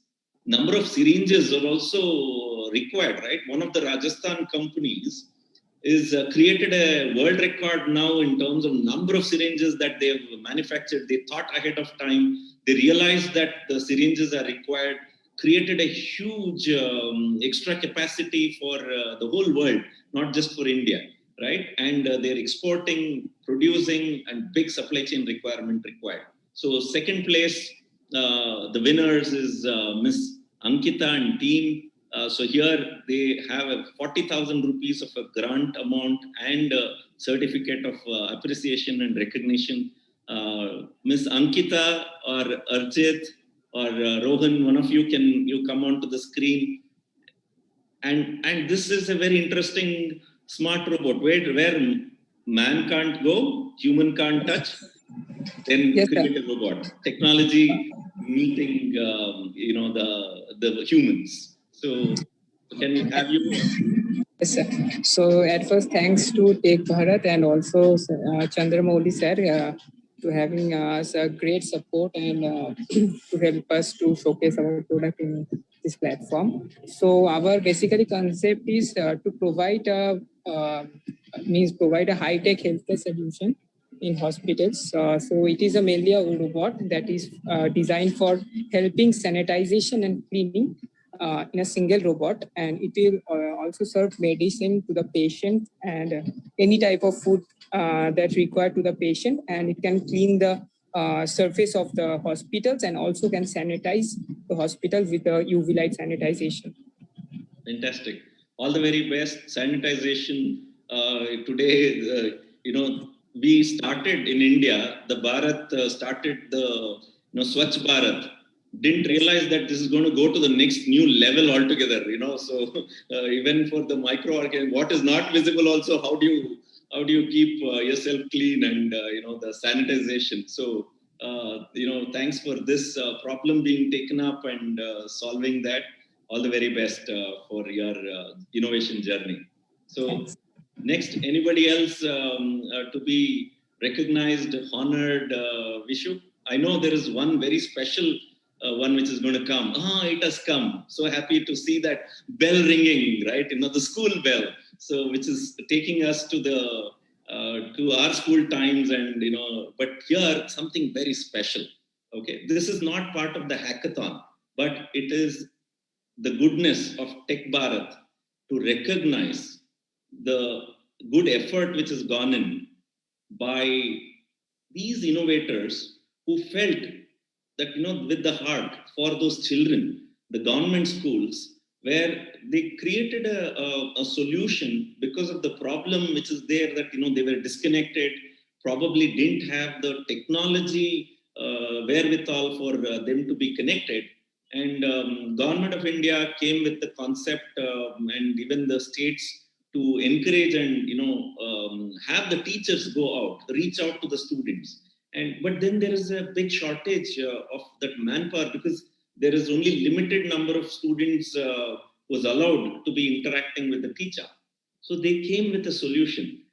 number of syringes are also required, right? One of the Rajasthan companies is created a world record now in terms of number of syringes that they have manufactured. They thought ahead of time. They realized that the syringes are required, created a huge extra capacity for the whole world, not just for India, right? And they're exporting, producing, and big supply chain requirement required. So second place, the winners is Miss Ankita and team. So here they have a 40,000 rupees of a grant amount and a certificate of appreciation and recognition. Miss Ankita or Arjit or Rohan, one of you, can you come onto the screen? And this is a very interesting smart robot where man can't go, human can't touch, then yes, create a robot. Technology meeting, the humans. So can we have you? Yes, sir. So at first, thanks to Tech Bharat and also Chandramouli sir to having us a great support and to help us to showcase our product in this platform. So our basically concept is to provide a high-tech healthcare solution in hospitals. So it is mainly a robot that is designed for helping sanitization and cleaning in a single robot, and it will also serve medicine to the patient and any type of food that's required to the patient, and it can clean the surface of the hospitals and also can sanitize the hospital with the UV light sanitization. Fantastic. All the very best. Sanitization today, we started in India, the Bharat started the Swachh Bharat. Didn't realize that this is going to go to the next new level altogether, So even for the microorganism, what is not visible also, how do you keep yourself clean and the sanitization? So thanks for this problem being taken up and solving that. All the very best for your innovation journey. So thanks. Next, anybody else to be recognized, honored, Vishu? I know there is one very special one which is going to come. It has come. So happy to see that bell ringing, right? The school bell. So which is taking us to the to our school times, and but here something very special. Okay, this is not part of the hackathon, but it is the goodness of Tech Bharat to recognize the good effort which has gone in by these innovators who felt that, with the heart for those children, the government schools, where they created a solution because of the problem which is there, that, they were disconnected, probably didn't have the technology wherewithal for them to be connected. And Government of India came with the concept, and even the states, to encourage and have the teachers go out, reach out to the students. But then there is a big shortage of that manpower, because there is only limited number of students was allowed to be interacting with the teacher. So they came with a solution,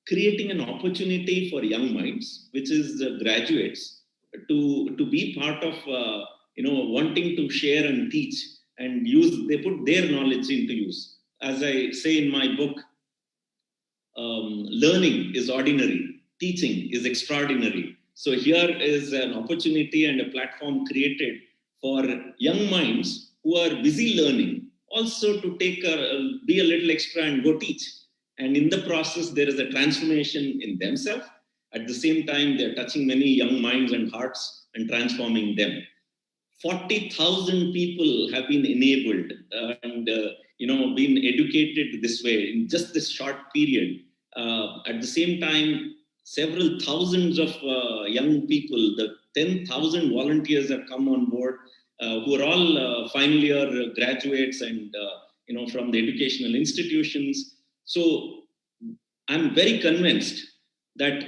creating an opportunity for young minds, which is graduates, to be part of wanting to share and teach and use. They put their knowledge into use. As I say in my book, learning is ordinary, teaching is extraordinary. So here is an opportunity and a platform created for young minds who are busy learning, also to be a little extra and go teach. And in the process, there is a transformation in themselves. At the same time, they're touching many young minds and hearts and transforming them. 40,000 people have been enabled and been educated this way in just this short period. At the same time, several thousands of young people, the 10,000 volunteers have come on board, who are all final year graduates and from the educational institutions. So I'm very convinced that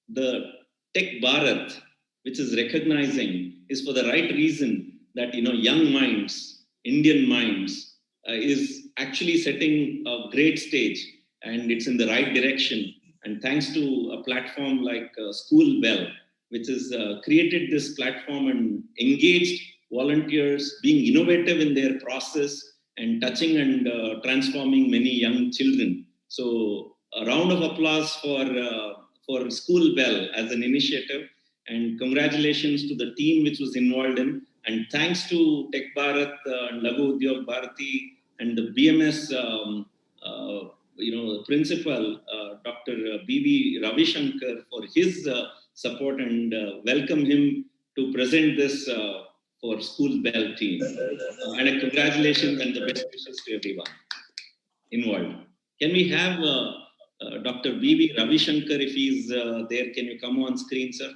the Tech Bharat, which is recognizing, is for the right reason, that young minds, Indian minds, is actually setting a great stage, and it's in the right direction. And thanks to a platform like School Bell, which has created this platform and engaged volunteers, being innovative in their process and touching and transforming many young children. So a round of applause for School Bell as an initiative, and congratulations to the team which was involved in, and thanks to Tech Bharat and Laghu Udyog Bharati and the BMS principal, Dr. B.V. Ravishankar, for his support, and welcome him to present this for School Bell team. And a congratulations and the best wishes to everyone involved. Can we have Dr. B.V. Ravishankar, if he's there, can you come on screen, sir?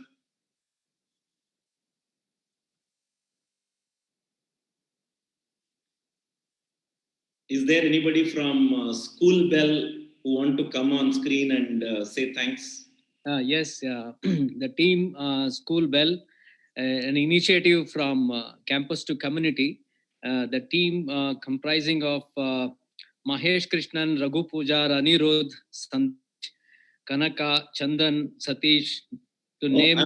Is there anybody from School Bell who want to come on screen and say thanks? Yes, the team School Bell, an initiative from campus to community. The team comprising of Mahesh Krishnan, Raghu Pujar, Anirudh, Sandesh, Kanaka, Chandan, Satish, to name.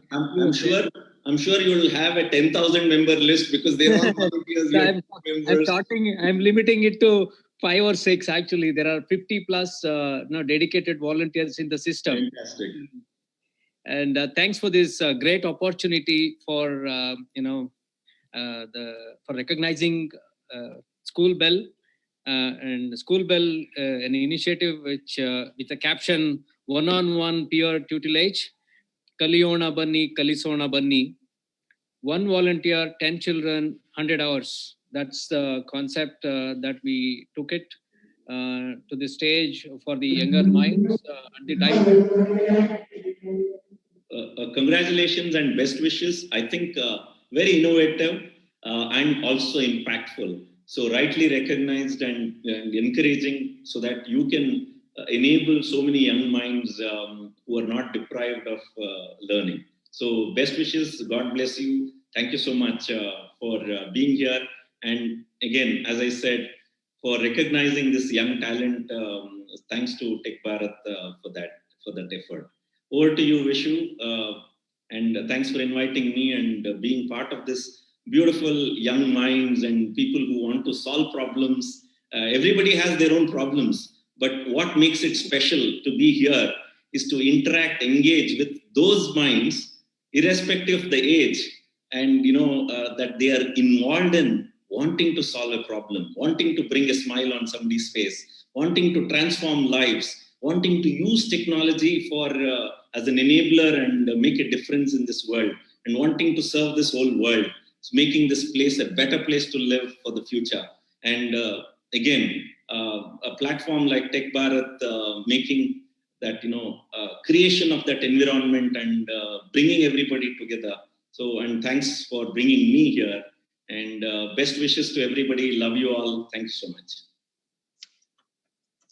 I'm sure you will have a 10,000 member list, because they are volunteers. I'm limiting it to 5 or 6. Actually, there are 50 plus dedicated volunteers in the system. Fantastic. And thanks for this great opportunity for for recognizing School Bell and School Bell, an initiative which with a caption "One-on-one peer tutelage, Kaliyona Banni, Kalisona Banni." 1 volunteer, 10 children, 100 hours. That's the concept that we took it to the stage for the younger minds at the time. Congratulations and best wishes. I think very innovative and also impactful. So rightly recognized and encouraging, so that you can enable so many young minds who are not deprived of learning. So best wishes, God bless you. Thank you so much for being here. And again, as I said, for recognizing this young talent, thanks to Tech Bharat for that effort. Over to you, Vishu. And thanks for inviting me and being part of this beautiful young minds and people who want to solve problems. Everybody has their own problems, but what makes it special to be here is to interact, engage with those minds, irrespective of the age, and that they are involved in wanting to solve a problem, wanting to bring a smile on somebody's face, wanting to transform lives, wanting to use technology for as an enabler and make a difference in this world. and wanting to serve this whole world, making this place a better place to live for the future. And again, a platform like Tech Bharat making that, creation of that environment and bringing everybody together. So, and thanks for bringing me here, and best wishes to everybody. Love you all. Thank you so much.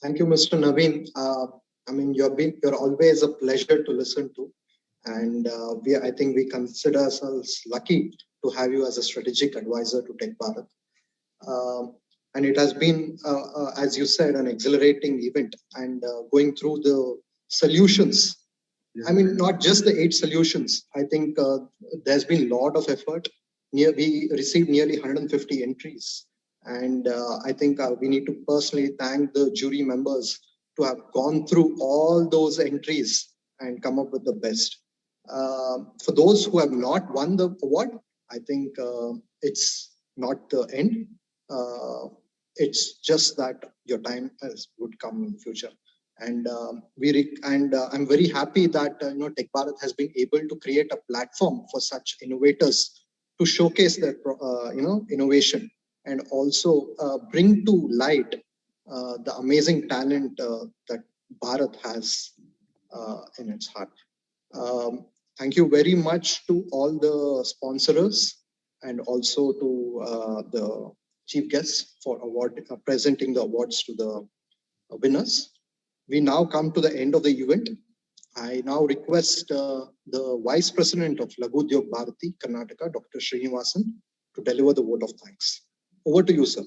Thank you, Mr. Naveen. I mean, you're always a pleasure to listen to, and I think we consider ourselves lucky to have you as a strategic advisor to Tech Bharat. And it has been, as you said, an exhilarating event, and going through the solutions. I mean, not just the 8 solutions. I think there's been a lot of effort. We received nearly 150 entries. And I think we need to personally thank the jury members to have gone through all those entries and come up with the best. For those who have not won the award, I think it's not the end. It's just that your time would come in the future. And I'm very happy that Tech Bharat has been able to create a platform for such innovators to showcase their innovation, and also bring to light the amazing talent that Bharat has in its heart. Thank you very much to all the sponsors, and also to the chief guests for presenting the awards to the winners. We now come to the end of the event. I now request the Vice President of Laghu Udyog Bharati, Karnataka, Dr. Srinivasan, to deliver the vote of thanks. Over to you, sir.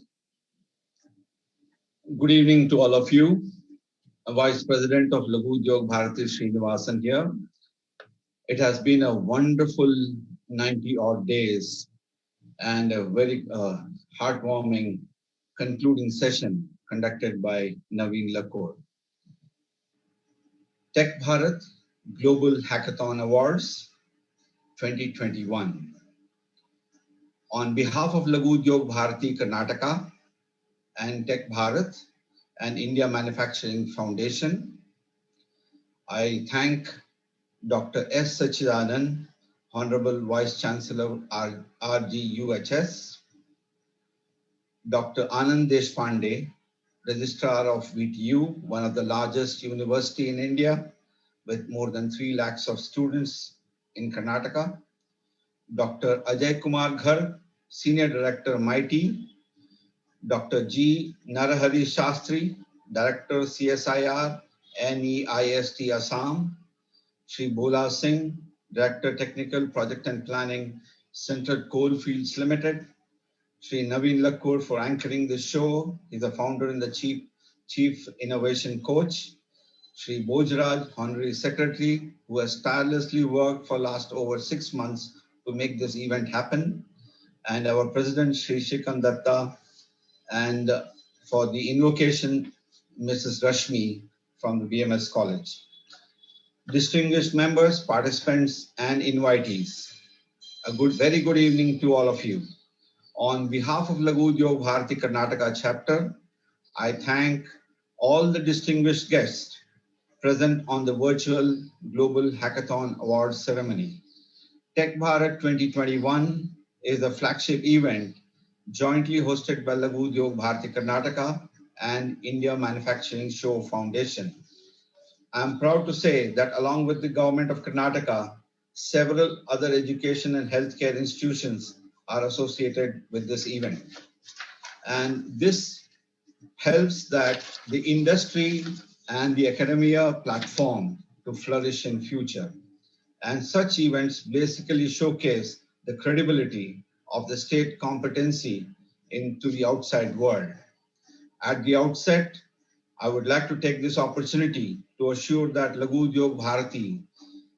Good evening to all of you. Vice President of Laghu Udyog Bharati, Srinivasan here. It has been a wonderful 90-odd days and a very heartwarming concluding session conducted by Naveen Lakur. Tech Bharat Global Hackathon Awards 2021. On behalf of Laghu Udyog Bharati Karnataka and Tech Bharat and India Manufacturing Foundation, I thank Dr. S. Sachidanand, Honorable Vice Chancellor RGUHS, Dr. Anand Deshpande, Registrar of VTU, one of the largest university in India, with more than 3 lakhs of students in Karnataka. Dr. Ajay Kumar Ghar, Senior Director, MIT. Dr. G. Narahari Shastri, Director, CSIR, NEIST Assam. Shri Bhola Singh, Director, Technical Project and Planning, Central Coalfields Limited. Shri Naveen Lakur for anchoring the show. He's the founder and the Chief Innovation Coach. Shri Bojraj, Honorary Secretary, who has tirelessly worked for last over 6 months to make this event happen. And our President, Shri Shikant Datta, and for the invocation, Mrs. Rashmi from the BMS College. Distinguished members, participants, and invitees, very good evening to all of you. On behalf of Laghu Udyog Bharati Karnataka chapter, I thank all the distinguished guests present on the virtual Global Hackathon Awards ceremony. Tech Bharat 2021 is the flagship event jointly hosted by Laghu Udyog Bharati Karnataka and India Manufacturing Show Foundation. I am proud to say that along with the government of Karnataka, several other education and healthcare institutions are associated with this event. And this helps that the industry and the academia platform to flourish in future. And such events basically showcase the credibility of the state competency into the outside world. At the outset, I would like to take this opportunity to assure that Laghu Udyog Bharati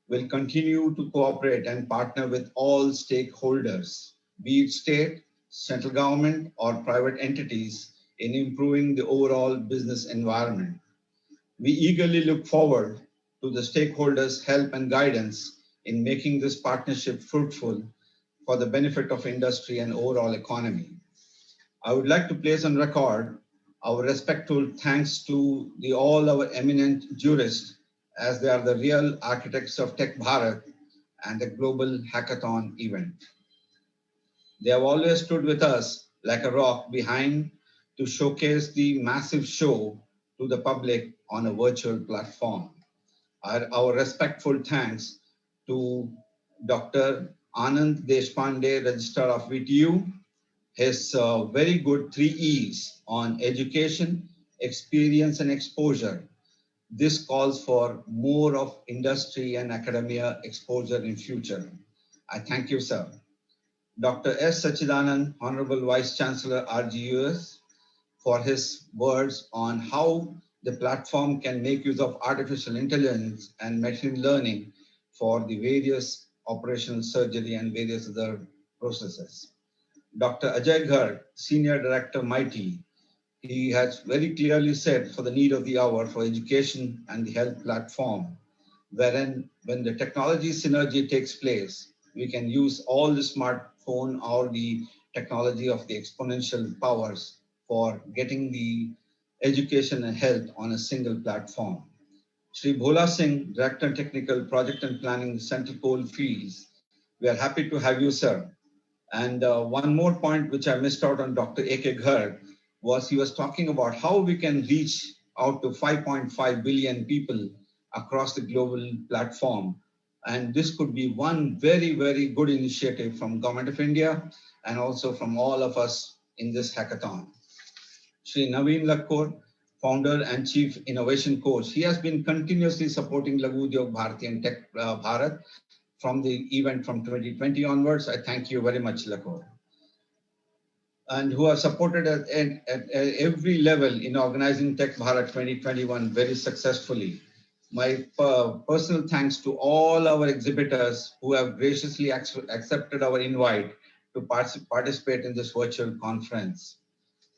will continue to cooperate and partner with all stakeholders, be it state, central government, or private entities, in improving the overall business environment. We eagerly look forward to the stakeholders' help and guidance in making this partnership fruitful for the benefit of industry and overall economy. I would like to place on record our respectful thanks to all our eminent jurists, as they are the real architects of Tech Bharat, and the Global Hackathon event. They have always stood with us like a rock behind to showcase the massive show to the public on a virtual platform. Our respectful thanks to Dr. Anand Deshpande, Registrar of VTU, his very good 3 E's on education, experience, and exposure. This calls for more of industry and academia exposure in future. I thank you, sir. Dr. S. Sachidanand, Honorable Vice Chancellor, RGUS, for his words on how the platform can make use of artificial intelligence and machine learning for the various operational surgery and various other processes. Dr. Ajay Garg, Senior Director, MITI, he has very clearly said for the need of the hour for education and the health platform, wherein when the technology synergy takes place, we can use all the smartphone or the technology of the exponential powers for getting the education and health on a single platform. Shri Bhola Singh, Director Technical Project and Planning, Central Coalfields, we are happy to have you, sir. And one more point which I missed out on Dr. A.K. Garg was he was talking about how we can reach out to 5.5 billion people across the global platform. And this could be one very, very good initiative from Government of India and also from all of us in this hackathon. Shri Naveen Lakkor, Founder and Chief Innovation Coach, he has been continuously supporting Laghu Udyog Bharati and Tech Bharat from the event from 2020 onwards. I thank you very much, Lakkor. And who have supported at every level in organizing Tech Bharat 2021 very successfully. My personal thanks to all our exhibitors who have graciously accepted our invite to participate in this virtual conference.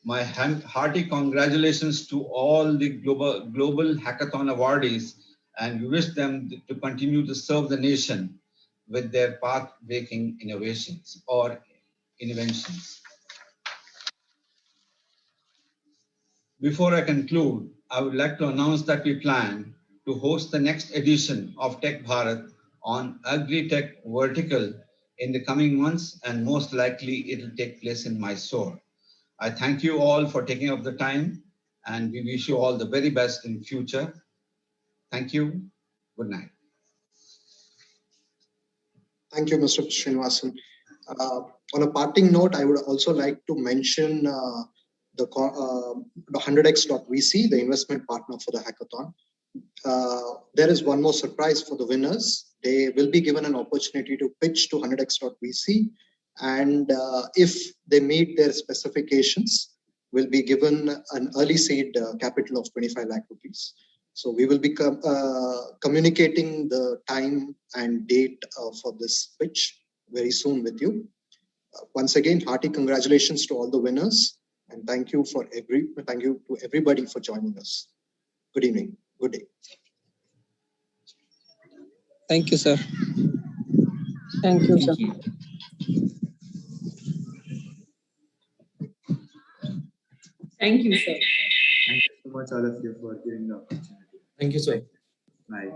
My hearty congratulations to all the global hackathon awardees, and we wish them to continue to serve the nation with their path-breaking innovations or inventions. Before I conclude, I would like to announce that we plan to host the next edition of Tech Bharat on Agri-Tech Vertical in the coming months, and most likely it will take place in Mysore. I thank you all for taking up the time, and we wish you all the very best in future. Thank you. Good night. Thank you, Mr. Srinivasan. On a parting note, I would also like to mention the 100x.vc, the investment partner for the hackathon. There is one more surprise for the winners. They will be given an opportunity to pitch to 100x.vc, and if they meet their specifications, will be given an early seed capital of 25 lakh rupees. So we will be communicating the time and date for this pitch very soon with you. Once again, hearty congratulations to all the winners, and thank you to everybody for joining us. Good evening. Good day. Thank you, sir. Thank you, sir. Thank you, sir. Thank you so much, all of you, for giving the opportunity. Thank you, sir. Bye.